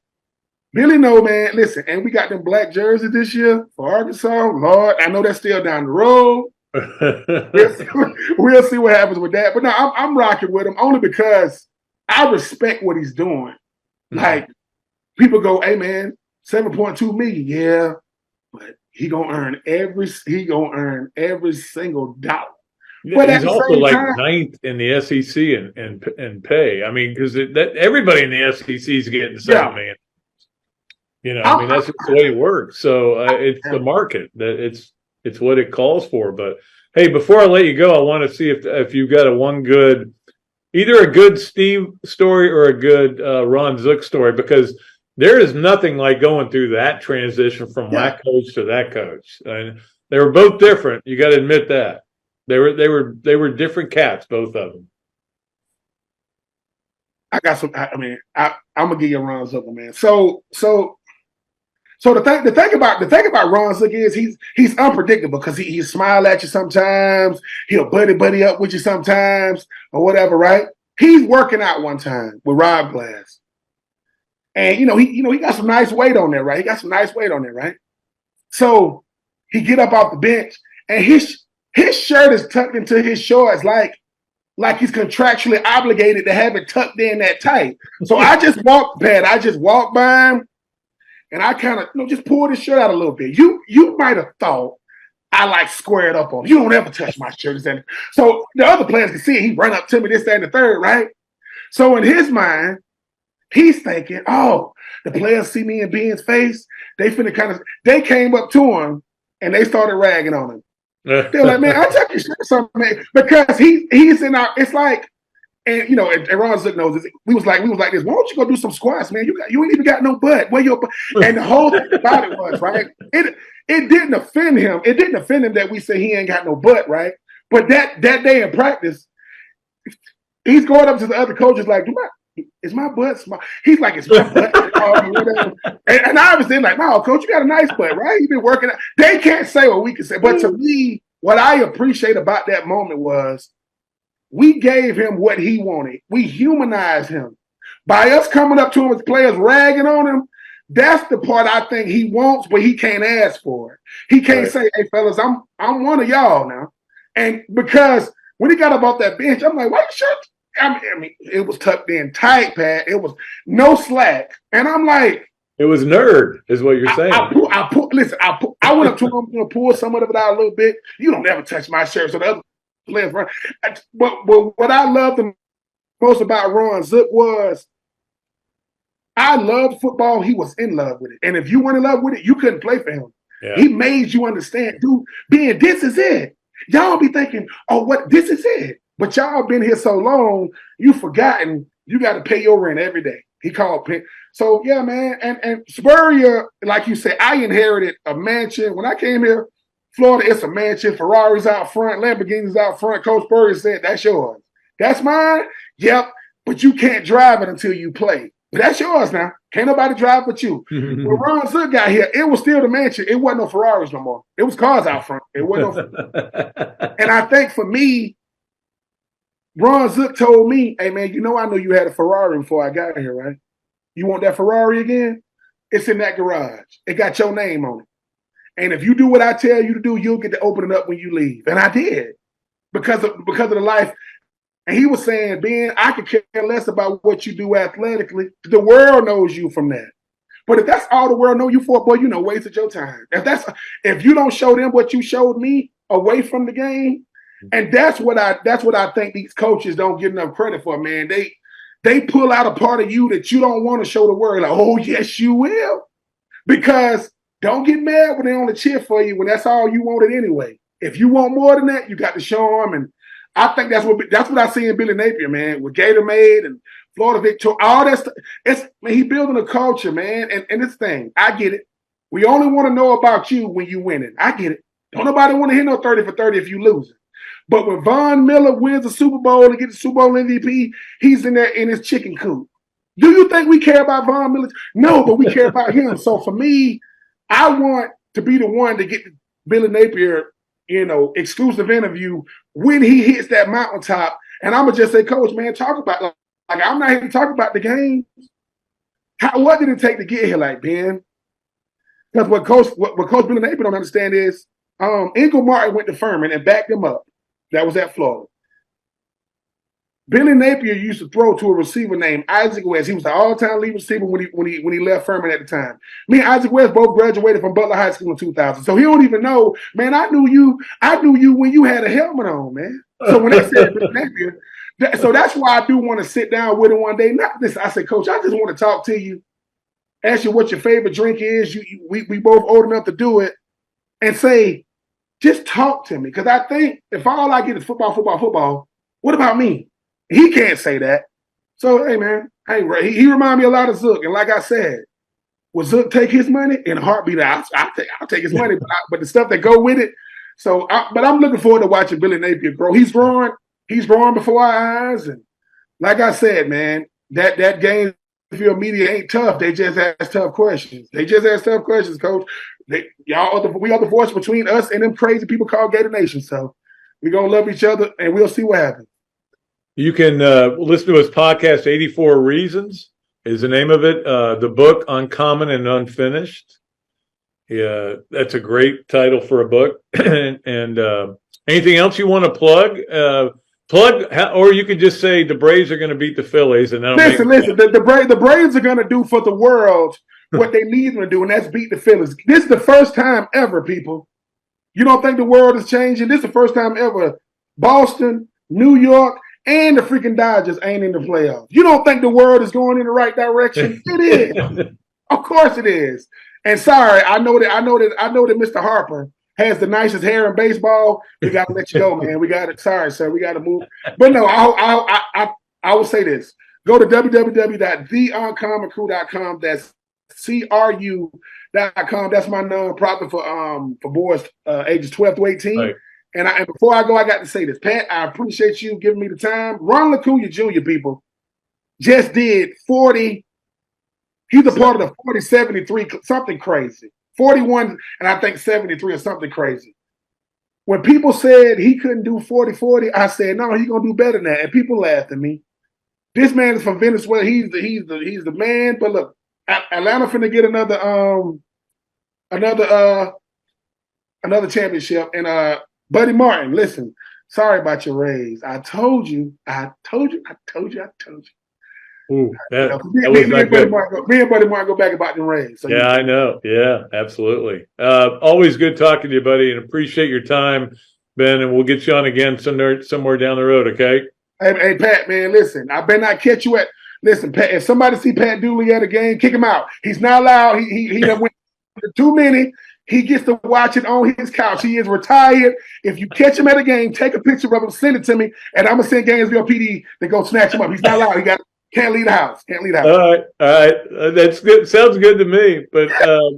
Billy, no, man, listen, and we got them black jerseys this year for Arkansas. Lord, I know that's still down the road. We'll see what happens with that. But no, I'm rocking with him only because I respect what he's doing. Like, people go, hey, man, 7.2 million, yeah, but he gonna earn every single dollar. But he's also like ninth in the SEC and pay. I mean, because everybody in the SEC is getting $7 million. I mean, that's just the way it works. So it's the market that it's what it calls for. But hey, before I let you go, I want to see if you've got either a good Steve story or a good Ron Zook story, because there is nothing like going through that transition from that coach to that coach. And they were both different. You got to admit that. They were different cats, both of them. I got some. I mean, I'm gonna give you a Ron Zook, man. So the thing about Ron Zook is he's unpredictable because he smile at you sometimes, he'll buddy up with you sometimes or whatever, right? He's working out one time with Rob Glass, and he got some nice weight on there, right? So he get up off the bench and his shirt is tucked into his shorts like he's contractually obligated to have it tucked in that tight. So I just walked by him and I kind of just pulled his shirt out a little bit. You might have thought I like squared up on him. You don't ever touch my shirt. So the other players can see it. He run up to me, this, that, and the third, right? So in his mind, he's thinking, oh, the players see me in Ben's face. They came up to him and they started ragging on him. They're like, man, I took your shirt something, man, because he's in our. It's like, and Ron Zook knows this. We was like this. Why don't you go do some squats, man? You ain't even got no butt. Where your butt? And the whole thing about it was right. It didn't offend him. It didn't offend him that we say he ain't got no butt, right? But that day in practice, he's going up to the other coaches like, is my butt small? He's like, it's my butt. And I was like, no, coach, you got a nice butt, right? You've been working out. They can't say what we can say. But to me, what I appreciate about that moment was we gave him what he wanted. We humanized him. By us coming up to him as players ragging on him, that's the part I think he wants, but he can't ask for it. He can't say, hey, fellas, I'm one of y'all now. And because when he got up off that bench, I'm like, why your shirt? I mean, it was tucked in tight, Pat. It was no slack. And I'm like, It was nerd, is what you're saying. I went up to him and pulled some of it out a little bit. You don't ever touch my shirt. So the other players run. But what I loved the most about Ron Zook was I loved football. He was in love with it. And if you weren't in love with it, you couldn't play for him. Yeah. He made you understand, dude, Ben, this is it. Y'all be thinking, oh, what, this is it. But y'all been here so long, you've forgotten you got to pay your rent every day. He called Penn. So, yeah, man. And Spurrier, like you said, I inherited a mansion. When I came here, Florida, it's a mansion. Ferraris out front, Lamborghinis out front. Coach Spurrier said, that's yours. That's mine? Yep. But you can't drive it until you play. But that's yours now. Can't nobody drive but you. When Ron Zook got here, it was still the mansion. It wasn't no Ferraris no more. It was cars out front. It wasn't no. And I think for me, Ron Zook told me, hey, man, you know I know you had a Ferrari before I got here, right? You want that Ferrari again? It's in that garage. It got your name on it. And if you do what I tell you to do, you'll get to open it up when you leave. And I did because of the life. And he was saying, Ben, I could care less about what you do athletically. The world knows you from that. But if that's all the world know you for, boy, you know, wasted your time. If you don't show them what you showed me away from the game, and that's what I think these coaches don't get enough credit for, man. They pull out a part of you that you don't want to show the world. Like, oh, yes, you will. Because don't get mad when they only cheer for you when that's all you wanted anyway. If you want more than that, you got to show them. And I think that's what I see in Billy Napier, man, with Gator Made and Florida Victoria, all that stuff. He building a culture, man. And this thing, I get it. We only want to know about you when you winning. I get it. Don't nobody want to hear no 30 for 30 if you losing. But when Von Miller wins the Super Bowl and gets the Super Bowl MVP, he's in there in his chicken coop. Do you think we care about Von Miller? No, but we care about him. So for me, I want to be the one to get Billy Napier, exclusive interview when he hits that mountaintop. And I'm going to just say, Coach, man, talk about, like I'm not here to talk about the game. What did it take to get here, like, Ben? Because what Coach Billy Napier don't understand is Ingle Martin went to Furman and backed him up. That was at Florida. Billy Napier used to throw to a receiver named Isaac West. He was the all-time lead receiver when he left Furman at the time. Me and Isaac West both graduated from Butler High School in 2000. So he don't even know, man, I knew you when you had a helmet on, man. So when they said Billy Napier, so that's why I do want to sit down with him one day. Not this, I said, Coach, I just want to talk to you, ask you what your favorite drink is. We both old enough to do it, and say, just talk to me. Because I think if all I get is football, what about me? He can't say that. So, hey, man, he remind me a lot of Zook. And like I said, will Zook take his money? In a heartbeat, I'll take his money, but the stuff that go with it. So, but I'm looking forward to watching Billy Napier grow. He's growing before our eyes. And like I said, man, that game field media ain't tough. They just ask tough questions. Coach. We are the voice between us and them crazy people called Gator Nation. So we're going to love each other, and we'll see what happens. You can listen to his podcast, 84 Reasons is the name of it. The book, Uncommon and Unfinished. Yeah, that's a great title for a book. and anything else you want to plug? Or you could just say the Braves are going to beat the Phillies. And listen. The Braves are going to do for the world what they need them to do, and that's beat the Phillies. This is the first time ever, people. You don't think the world is changing? This is the first time ever. Boston, New York, and the freaking Dodgers ain't in the playoffs. You don't think the world is going in the right direction? It is. Of course it is. And sorry, I know that Mr. Harper has the nicest hair in baseball. We got to let you go, man. Sorry, sir. We got to move. But no, I will say this. Go to www.theuncommoncrew.com. That's CRU.com. That's my nonprofit for boys ages 12 to 18. Right. And before I go, I got to say this. Pat, I appreciate you giving me the time. Ron LaCuia Jr., people, just did 40. He's a part of the 40, 73, something crazy. 41, and I think 73 or something crazy. When people said he couldn't do 40-40, I said, no, he's going to do better than that. And people laughed at me. This man is from Venezuela. He's the man. But look, Atlanta finna get another championship. And Buddy Martin, listen, Sorry about your raise. I told you. Ooh, You that know, was not good. me and Buddy Mark go back about the raise. So Yeah, I know. Yeah, absolutely. Always good talking to you, buddy, and appreciate your time, Ben. And we'll get you on again somewhere down the road. Okay. Hey, Pat, man, listen. I better not catch you at. Listen, Pat. If somebody see Pat Dooley at a game, kick him out. He's not allowed. He done went too many. He gets to watch it on his couch. He is retired. If you catch him at a game, take a picture of him, send it to me, and I'm gonna send Gainesville PD to go snatch him up. He's not allowed. Can't leave the house. All right. That's good. Sounds good to me. But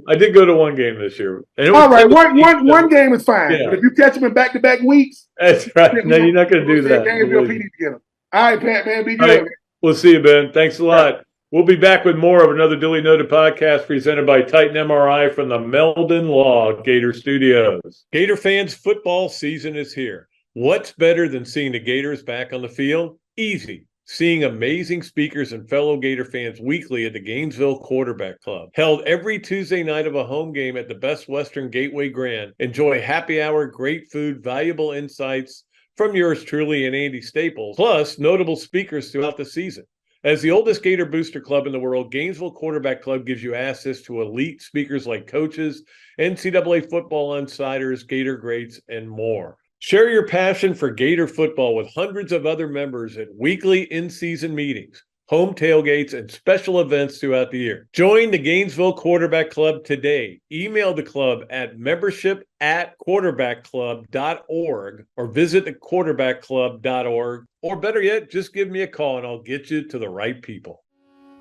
I did go to one game this year. And All right, one game is fine. Yeah. But if you catch him in back-to-back weeks, that's right. No, you're not going to do that. Gainesville PD to get him. All right, Pat, man, be good. Right. We'll see you, Ben. Thanks a lot. We'll be back with more of another Duly Noted podcast presented by Titan MRI from the Meldon Law Gator Studios. Gator fans, football season is here. What's better than seeing the Gators back on the field? Easy. Seeing amazing speakers and fellow Gator fans weekly at the Gainesville Quarterback Club. Held every Tuesday night of a home game at the Best Western Gateway Grand. Enjoy happy hour, great food, valuable insights from yours truly and Andy Staples, plus notable speakers throughout the season. As the oldest Gator booster club in the world, Gainesville Quarterback Club gives you access to elite speakers like coaches, NCAA football insiders, Gator Greats, and more. Share your passion for Gator football with hundreds of other members at weekly in-season meetings, home tailgates, and special events throughout the year. Join the Gainesville Quarterback Club today. Email the club at membership@quarterbackclub.org or visit thequarterbackclub.org, or better yet, just give me a call and I'll get you to the right people.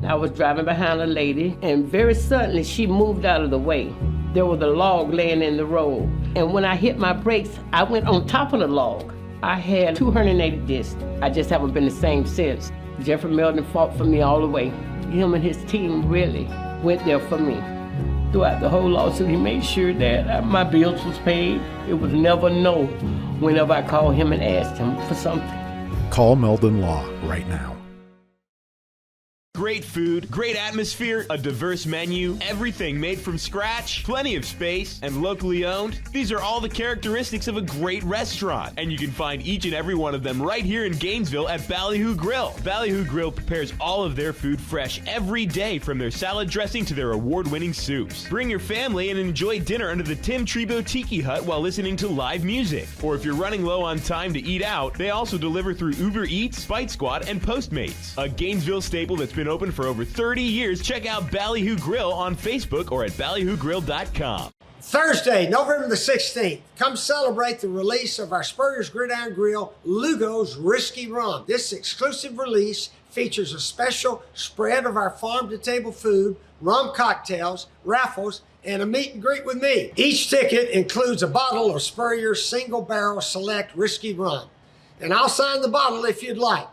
I was driving behind a lady, and very suddenly she moved out of the way. There was a log laying in the road, and when I hit my brakes, I went on top of the log. I had 280 discs. I just haven't been the same since. Jeffrey Meldon fought for me all the way. Him and his team really went there for me. Throughout the whole lawsuit, he made sure that my bills was paid. It was never no whenever I called him and asked him for something. Call Meldon Law right now. Great food, great atmosphere, a diverse menu, everything made from scratch, plenty of space, and locally owned. These are all the characteristics of a great restaurant, and you can find each and every one of them right here in Gainesville at Ballyhoo Grill. Ballyhoo Grill prepares all of their food fresh every day, from their salad dressing to their award-winning soups. Bring your family and enjoy dinner under the Tim Trebo Tiki Hut while listening to live music. Or if you're running low on time to eat out, they also deliver through Uber Eats, Bite Squad, and Postmates. A Gainesville staple that's been open for over 30 years. Check out Ballyhoo Grill on Facebook or at ballyhoogrill.com. Thursday, November the 16th, come celebrate the release of our Spurrier's Gridiron Grill, Lugo's Risky Rum. This exclusive release features a special spread of our farm-to-table food, rum cocktails, raffles, and a meet and greet with me. Each ticket includes a bottle of Spurrier's Single Barrel Select Risky Rum. And I'll sign the bottle if you'd like.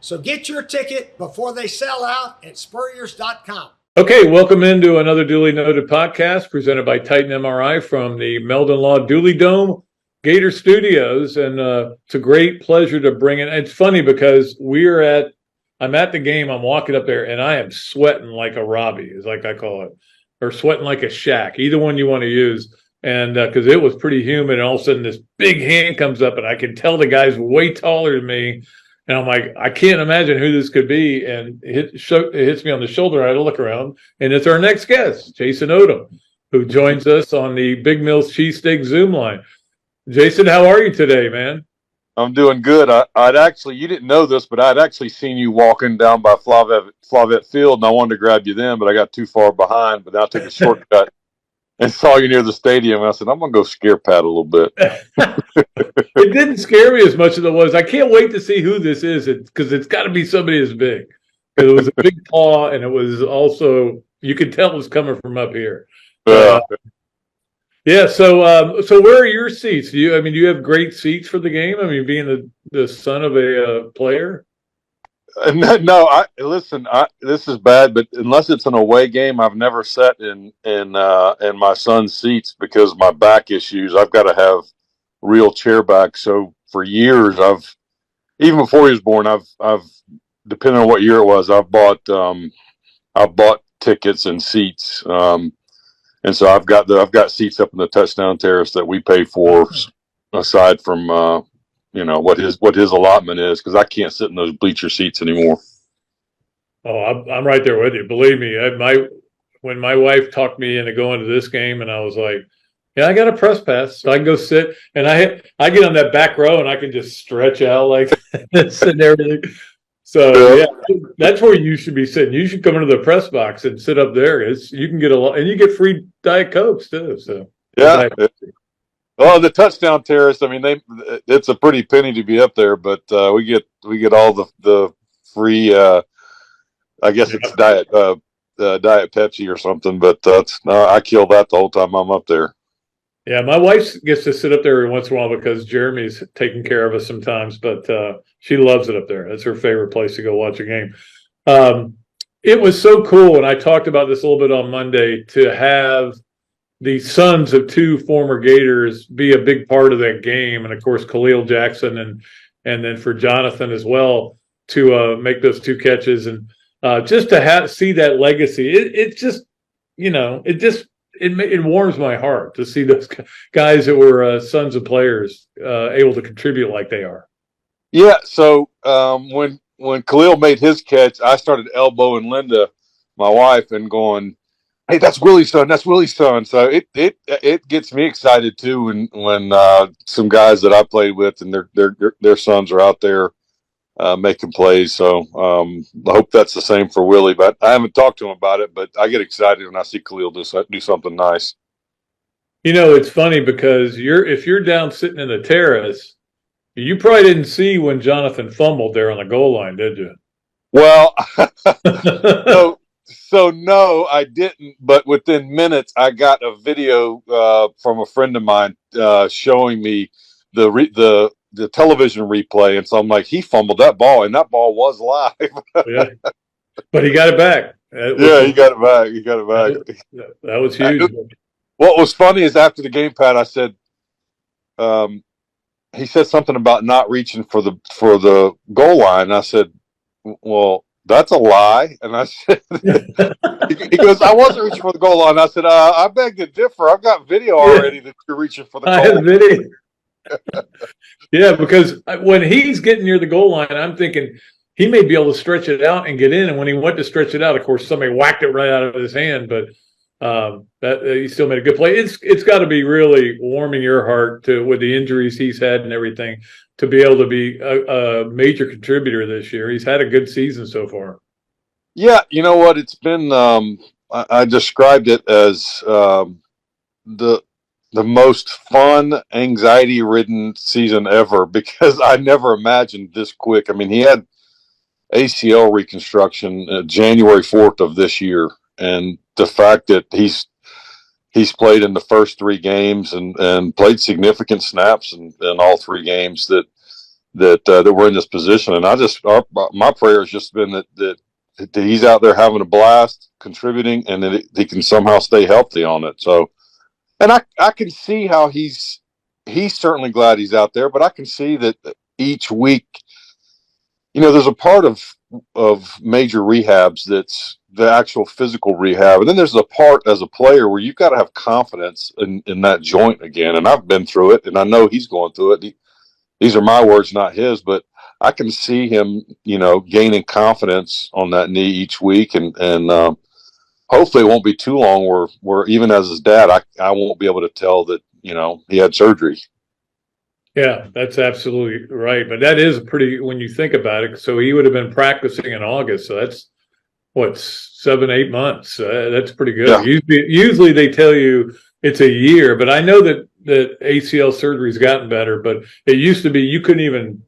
So get your ticket before they sell out at spurriers.com. Okay, welcome into another Duly Noted podcast presented by Titan MRI from the Meldon Law Dooley Dome Gator Studios. And it's a great pleasure to bring in. It's funny because I'm at the game, I'm walking up there, and I am sweating like a Robbie, is like I call it, or sweating like a Shaq, either one you want to use. And because it was pretty humid, and all of a sudden this big hand comes up, and I can tell the guy's way taller than me. And I'm like, I can't imagine who this could be. And it hits me on the shoulder. I look around, and it's our next guest, Jason Odom, who joins us on the Big Mills Cheesesteaks Zoom line. Jason, how are you today, man? I'm doing good. I'd actually, you didn't know this, but I'd actually seen you walking down by Flavette Field, and I wanted to grab you then, but I got too far behind. But I took a shortcut and saw you near the stadium. And I said, I'm going to go scare Pat a little bit. It didn't scare me as much as it was. I can't wait to see who this is, because it's got to be somebody as big. It was a big paw, and it was also, you could tell it was coming from up here. Yeah. So where are your seats? Do you have great seats for the game? I mean, being the son of a player. No, listen. This is bad, but unless it's an away game, I've never sat in my son's seats because of my back issues. I've got to have real chair back. So for years, even before he was born, I've depending on what year it was, I've bought tickets and seats. And so I've got seats up in the touchdown terrace that we pay for, aside from what his allotment is, because I can't sit in those bleacher seats anymore. Oh, I'm right there with you. Believe me, when my wife talked me into going to this game, and I was like, yeah, I got a press pass, so I can go sit, and I get on that back row, and I can just stretch out like this and everything. So yeah, that's where you should be sitting. You should come into the press box and sit up there. You can get a lot, and you get free Diet Cokes too. So yeah. Oh, the touchdown terrace. I mean, it's a pretty penny to be up there, but we get all the free. I guess it's Diet Pepsi or something, but I kill that the whole time I'm up there. Yeah, my wife gets to sit up there every once in a while because Jeremy's taking care of us sometimes, but she loves it up there. That's her favorite place to go watch a game. It was so cool, and I talked about this a little bit on Monday, to have the sons of two former Gators be a big part of that game, and of course Khalil Jackson and then for Jonathan as well to make those two catches, and just to see that legacy. It just it warms my heart to see those guys that were sons of players able to contribute like they are. Yeah. So when Khalil made his catch, I started elbowing Linda, my wife, and going, "Hey, that's Willie's son. That's Willie's son." So it gets me excited too when some guys that I played with and their sons are out there making plays. So I hope that's the same for Willie, but I haven't talked to him about it, but I get excited when I see Khalil do something nice. It's funny because if you're down sitting in the terrace, you probably didn't see when Jonathan fumbled there on the goal line, did you? Well, so no, I didn't, but within minutes I got a video from a friend of mine showing me the television replay, and so I'm like, he fumbled that ball, and that ball was live. Yeah, but he got it back. He got it back. He got it back. That was huge. What was funny is after the game, Pat, I said, he said something about not reaching for the goal line. And I said, well, that's a lie. And I said, he goes, I wasn't reaching for the goal line. I said, I beg to differ. I've got video already that you're reaching for the goal line. I have video. Yeah, because when he's getting near the goal line, I'm thinking he may be able to stretch it out and get in. And when he went to stretch it out, of course, somebody whacked it right out of his hand. But he still made a good play. It's got to be really warming your heart with the injuries he's had and everything to be able to be a major contributor this year. He's had a good season so far. Yeah, you know what? It's been I described it as the most fun, anxiety-ridden season ever, because I never imagined this quick. I mean, he had ACL reconstruction January 4th of this year, and the fact that he's played in the first three games and played significant snaps in all three games that we're in this position. And my prayer has just been that he's out there having a blast, contributing, and that he can somehow stay healthy on it. So. And I can see how he's certainly glad he's out there, but I can see that each week, there's a part of major rehabs that's the actual physical rehab. And then there's a part as a player where you've got to have confidence in that joint again. And I've been through it, and I know he's going through it. These are my words, not his, but I can see him, gaining confidence on that knee each week. And hopefully it won't be too long where even as his dad, I won't be able to tell that, he had surgery. Yeah, that's absolutely right. But that is when you think about it. So he would have been practicing in August. So that's 7-8 months. That's pretty good. Yeah. Usually they tell you it's a year, but I know that ACL surgery's gotten better, but it used to be you couldn't even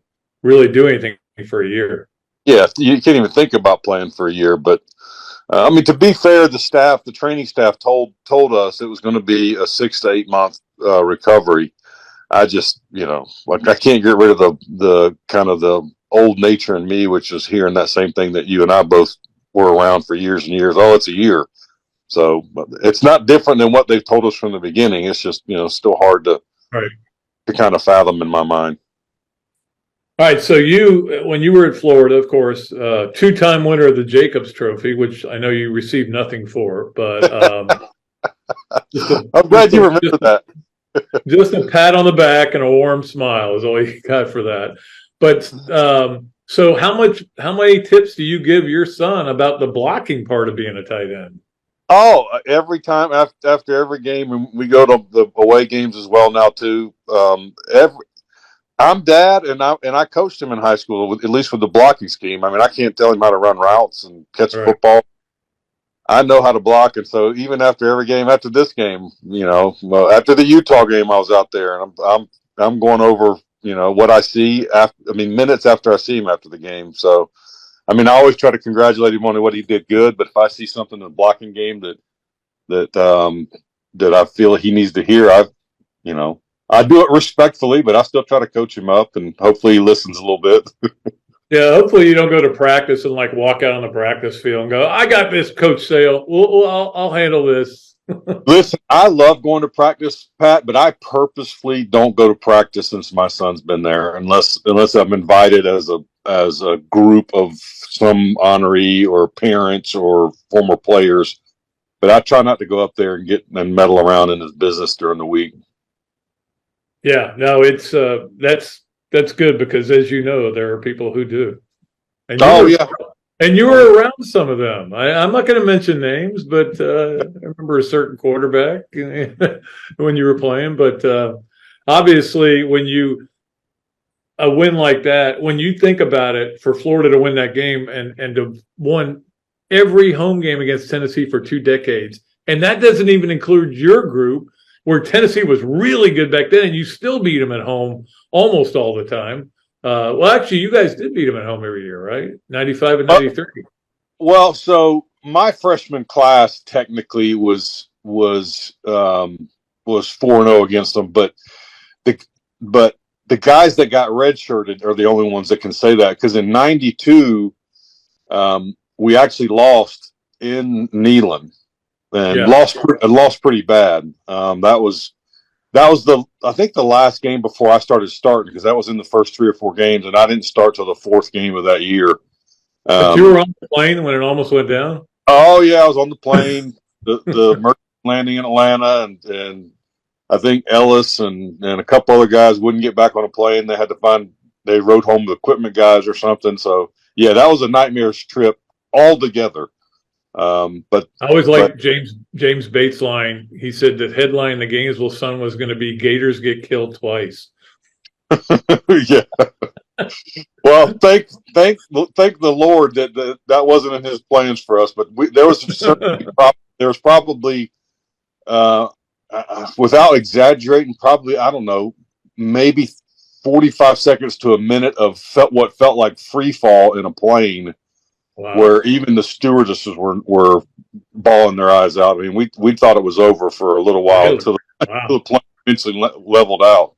really do anything for a year. Yeah, you can't even think about playing for a year, but to be fair, the training staff told us it was going to be a 6 to 8 month recovery. I just, I can't get rid of the kind of the old nature in me, which is hearing that same thing that you and I both were around for years and years. Oh, it's a year. So it's not different than what they've told us from the beginning. It's just, still hard to kind of fathom in my mind. All right, so when you were at Florida, of course, two-time winner of the Jacobs Trophy, which I know you received nothing for, but I'm glad you remember that. Just a pat on the back and a warm smile is all you got for that. But so how many tips do you give your son about the blocking part of being a tight end? Oh, every time after every game, and we go to the away games as well now too. I'm dad, and I coached him in high school, at least with the blocking scheme. I mean, I can't tell him how to run routes and catch a football. I know how to block, and so even after every game, after this game, after the Utah game, I was out there, and I'm going over, what I see minutes after I see him after the game. So, I mean, I always try to congratulate him on what he did good, but if I see something in the blocking game that I feel he needs to hear, I do it respectfully, but I still try to coach him up, and hopefully he listens a little bit. Yeah, hopefully you don't go to practice and walk out on the practice field and go, "I got this, Coach Sale. I'll handle this." Listen, I love going to practice, Pat, but I purposefully don't go to practice since my son's been there, unless I'm invited as a group of some honoree or parents or former players. But I try not to go up there and meddle around in his business during the week. Yeah, no, it's that's good because, as you know, there are people who do. And you were around some of them. I'm not going to mention names, but I remember a certain quarterback when you were playing. But obviously, when a win like that, when you think about it, for Florida to win that game and to won every home game against Tennessee for 2 decades, and that doesn't even include your group, where Tennessee was really good back then, and you still beat them at home almost all the time. Well, actually, you guys did beat them at home every year, right? 95 and 93. Well, so my freshman class technically was 4-0 against them, but the guys that got redshirted are the only ones that can say that, because in 92 we actually lost in Neyland and lost pretty bad. That was I think the last game before I started starting, because that was in the first 3 or 4 games, and I didn't start till the 4th game of that year. But you were on the plane when it almost went down? Oh yeah, I was on the plane, the emergency landing in Atlanta, and I think Ellis and a couple other guys wouldn't get back on a plane. They rode home the equipment guys or something. So yeah, that was a nightmarish trip altogether. But I always liked James Bates' line. He said that headline the Gainesville Sun was going to be "Gators get killed twice." Yeah. Well, thank the Lord that wasn't in His plans for us. But there was probably without exaggerating, probably, I don't know, maybe 45 seconds to a minute of what felt like free fall in a plane. Wow. Where even the stewardesses were bawling their eyes out. I mean, we thought it was over for a little while until the plane eventually leveled out.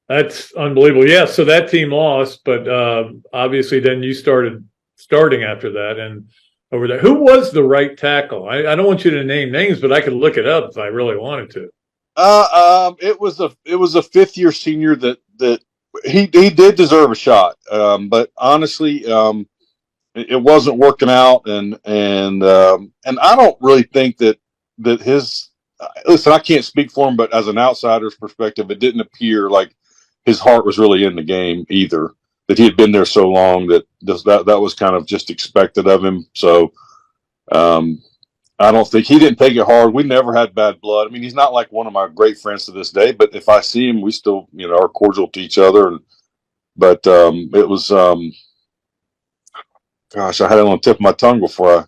That's unbelievable. Yeah, so that team lost, but obviously then you starting after that. And over there, who was the right tackle? I don't want you to name names, but I could look it up if I really wanted to. It was a 5th-year senior that he did deserve a shot. But honestly, it wasn't working out, and I don't really think that his listen. I can't speak for him, but as an outsider's perspective, it didn't appear like his heart was really in the game either. That he had been there so long that was kind of just expected of him. So I don't think he didn't take it hard. We never had bad blood. I mean, he's not like one of my great friends to this day, but if I see him, we still are cordial to each other. But it was. Gosh, I had it on the tip of my tongue before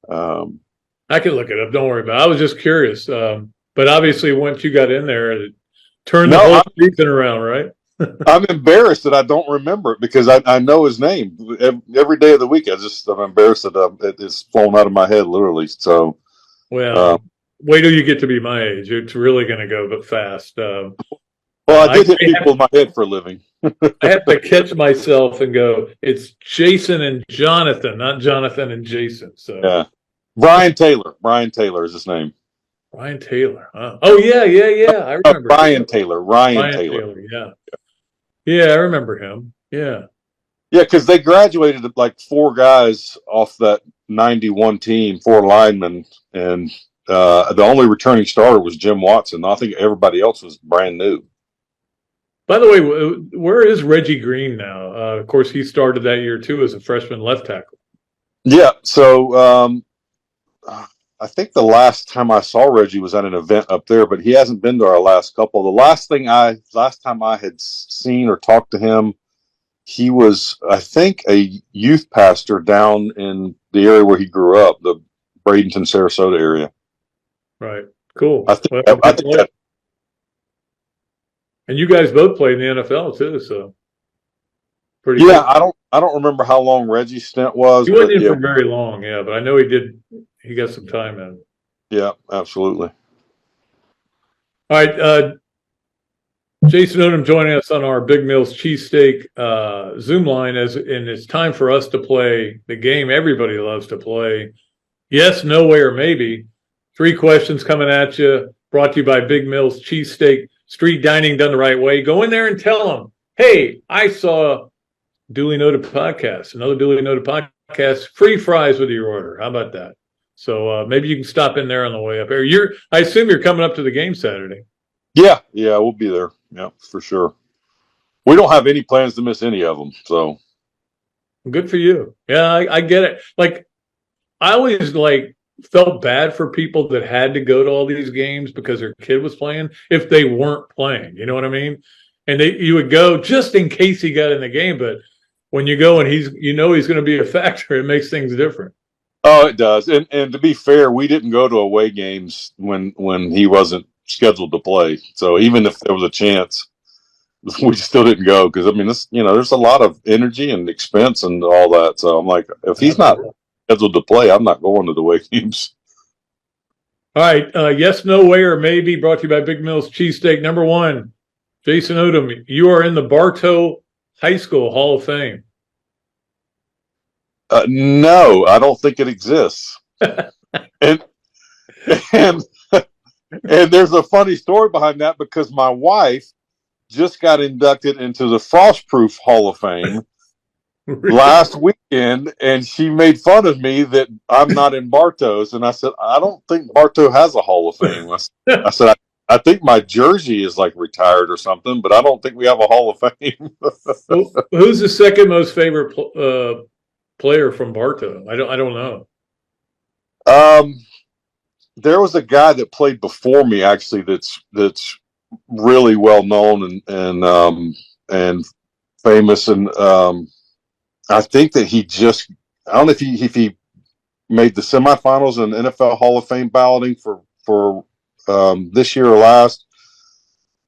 I can look it up. Don't worry about it. I was just curious. But obviously, once you got in there, it turned the whole season around, right? I'm embarrassed that I don't remember it, because I know his name every day of the week. I'm embarrassed that it's flown out of my head, literally. So, well, wait till you get to be my age. It's really going to go fast. Well, I did hit people in my head for a living. I have to catch myself and go, it's Jason and Jonathan, not Jonathan and Jason. So yeah, Brian Taylor is his name. Brian Taylor. Huh? Oh yeah. I remember Ryan Taylor. Ryan Taylor. Yeah, I remember him. Yeah, because they graduated like 4 guys off that 91 team, 4 linemen, and the only returning starter was Jim Watson. I think everybody else was brand new. By the way, where is Reggie Green now? Of course, he started that year too as a freshman left tackle. Yeah. So I think the last time I saw Reggie was at an event up there, but he hasn't been to our last couple. The last time I had seen or talked to him, he was, I think, a youth pastor down in the area where he grew up, the Bradenton, Sarasota area. Right. Cool. I think that, and you guys both played in the NFL too, so pretty. Yeah, cool. I don't remember how long Reggie's stint was. He wasn't in for very long, yeah, but I know he did. He got some time in. Yeah, absolutely. All right, Jason Odom joining us on our Big Mills Cheesesteak Zoom line, and it's time for us to play the game everybody loves to play. Yes, no way, or maybe. 3 questions coming at you. Brought to you by Big Mills Cheesesteak. Street dining done the right way. Go in there and tell them, hey, I saw Dooley Noted Podcast, another Dooley Noted Podcast, free fries with your order. How about that? So maybe you can stop in there on the way up there. I assume you're coming up to the game Saturday. Yeah, we'll be there. Yeah, for sure. We don't have any plans to miss any of them. So good for you. Yeah, I get it. Like, I always felt bad for people that had to go to all these games because their kid was playing if they weren't playing. You know what I mean? And you would go just in case he got in the game, but when you go and he's going to be a factor, it makes things different. Oh, it does. And to be fair, we didn't go to away games when he wasn't scheduled to play. So even if there was a chance, we still didn't go because, I mean, there's a lot of energy and expense and all that. So I'm like, if he's not scheduled to play, I'm not going to the away games. All right. Yes, no way, or maybe, brought to you by Big Mills Cheesesteak. Number 1, Jason Odom, you are in the Bartow High School Hall of Fame. No, I don't think it exists. and there's a funny story behind that because my wife just got inducted into the Frostproof Hall of Fame last weekend, and she made fun of me that I'm not in Bartow's. And I said, I don't think Bartow has a Hall of Fame. I said, I think my jersey is retired or something, but I don't think we have a Hall of Fame. Who's the second most favorite player from Bartow? I don't know. There was a guy that played before me actually that's really well known and famous, and I think that I don't know if he made the semifinals in NFL Hall of Fame balloting for this year or last.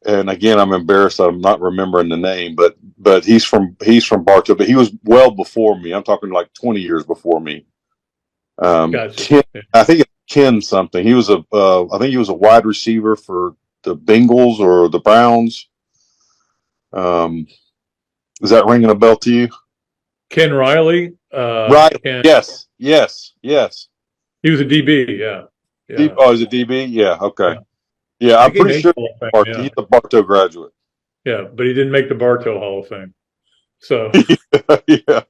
And again, I'm embarrassed I'm not remembering the name, but he's from Bartow, but he was well before me. I'm talking 20 years before me. Gotcha. I think it's Ken something. He was I think he was a wide receiver for the Bengals or the Browns. Is that ringing a bell to you? Ken Riley. Right. Ken. Yes. He was a DB. Yeah. He's a DB. Yeah. Okay. Yeah, I'm pretty sure he's a Bartow graduate. Yeah, but he didn't make the Bartow Hall of Fame. So yeah,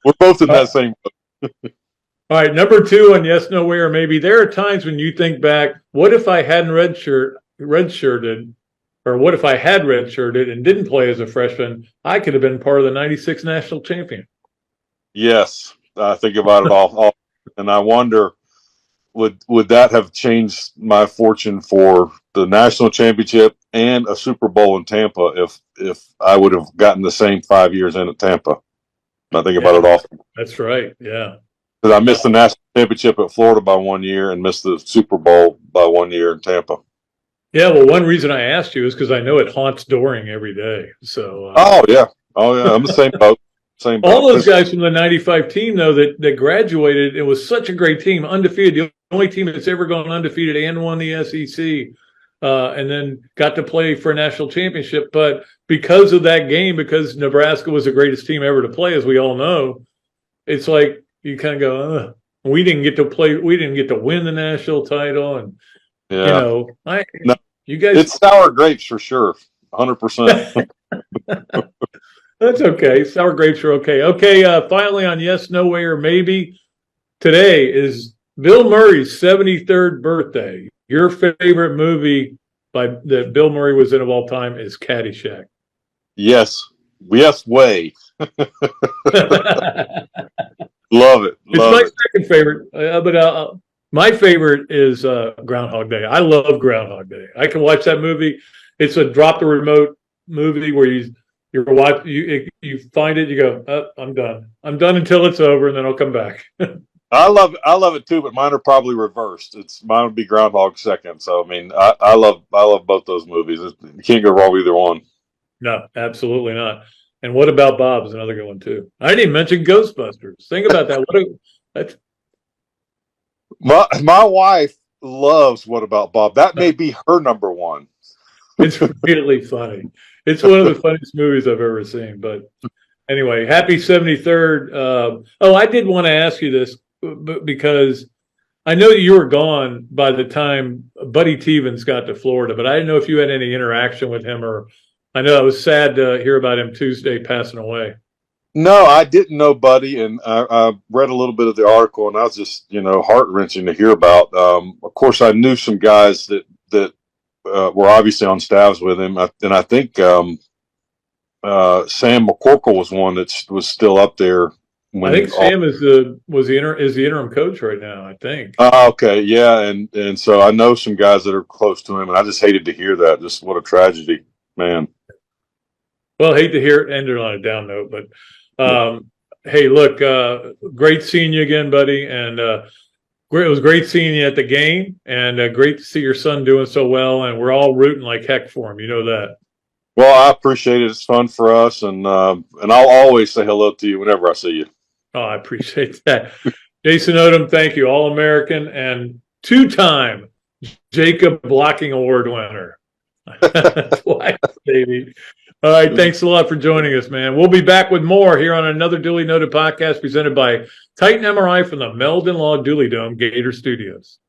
we're both in that same boat. All right, number 2 on yes, no way, or maybe. There are times when you think back, what if I hadn't redshirted, or what if I had redshirted and didn't play as a freshman? I could have been part of the '96 national champion. Yes, I think about it all, and I wonder, would that have changed my fortune for the national championship and a Super Bowl in Tampa if I would have gotten the same 5 years in at Tampa? I think about it often. That's right. Yeah. Because I missed the national championship at Florida by 1 year and missed the Super Bowl by 1 year in Tampa. Yeah. Well, one reason I asked you is because I know it haunts Doring every day. So. Oh yeah. I'm the same boat. All those guys from the '95 team, though, that graduated, it was such a great team, undefeated, the only team that's ever gone undefeated and won the SEC, and then got to play for a national championship. But because of that game, because Nebraska was the greatest team ever to play, as we all know, it's like you kind of go, we didn't get to play, we didn't get to win the national title, and you guys, it's sour grapes for sure, 100%. That's okay. Sour grapes are okay. Okay, finally on yes, no way, or maybe. Today is Bill Murray's 73rd birthday. Your favorite movie that Bill Murray was in of all time is Caddyshack. Yes. Yes, way. Love it. It's Love my it. second favorite, but my favorite is Groundhog Day. I love Groundhog Day. I can watch that movie. It's a drop the remote movie where you find it, you go, oh, I'm done. I'm done until it's over, and then I'll come back. I love it too, but mine are probably reversed. Mine would be Groundhog second. So I mean, I love both those movies. You can't go wrong with either one. No, absolutely not. And What About Bob is another good one too. I didn't even mention Ghostbusters. Think about that. My wife loves What About Bob. That may be her number one. It's really funny. It's one of the funniest movies I've ever seen. But anyway, happy 73rd. I did want to ask you this because I know you were gone by the time Buddy Tevens got to Florida, but I didn't know if you had any interaction with him, or I know I was sad to hear about him Tuesday passing away. No, I didn't know Buddy, and I read a little bit of the article, and I was just, heart wrenching to hear about. Of course, I knew some guys that were obviously on staffs with him, and I think Sam McCorkle was one that was still up there. I think Sam is the interim coach right now, I think. Okay, yeah, and so I know some guys that are close to him, and I just hated to hear that. Just what a tragedy, man. Well, hate to hear it ended on a down note, but hey, look, great seeing you again, buddy, and it was great seeing you at the game, and great to see your son doing so well, and we're all rooting like heck for him. You know that. Well, I appreciate it. It's fun for us, and I'll always say hello to you whenever I see you. Oh, I appreciate that. Jason Odom, thank you. All-American and two-time Jacob Blocking Award winner. Twice, baby. All right, thanks a lot for joining us, man. We'll be back with more here on another Dooley Noted podcast presented by Titan MRI from the Meldon Law Dooley Dome Gator Studios.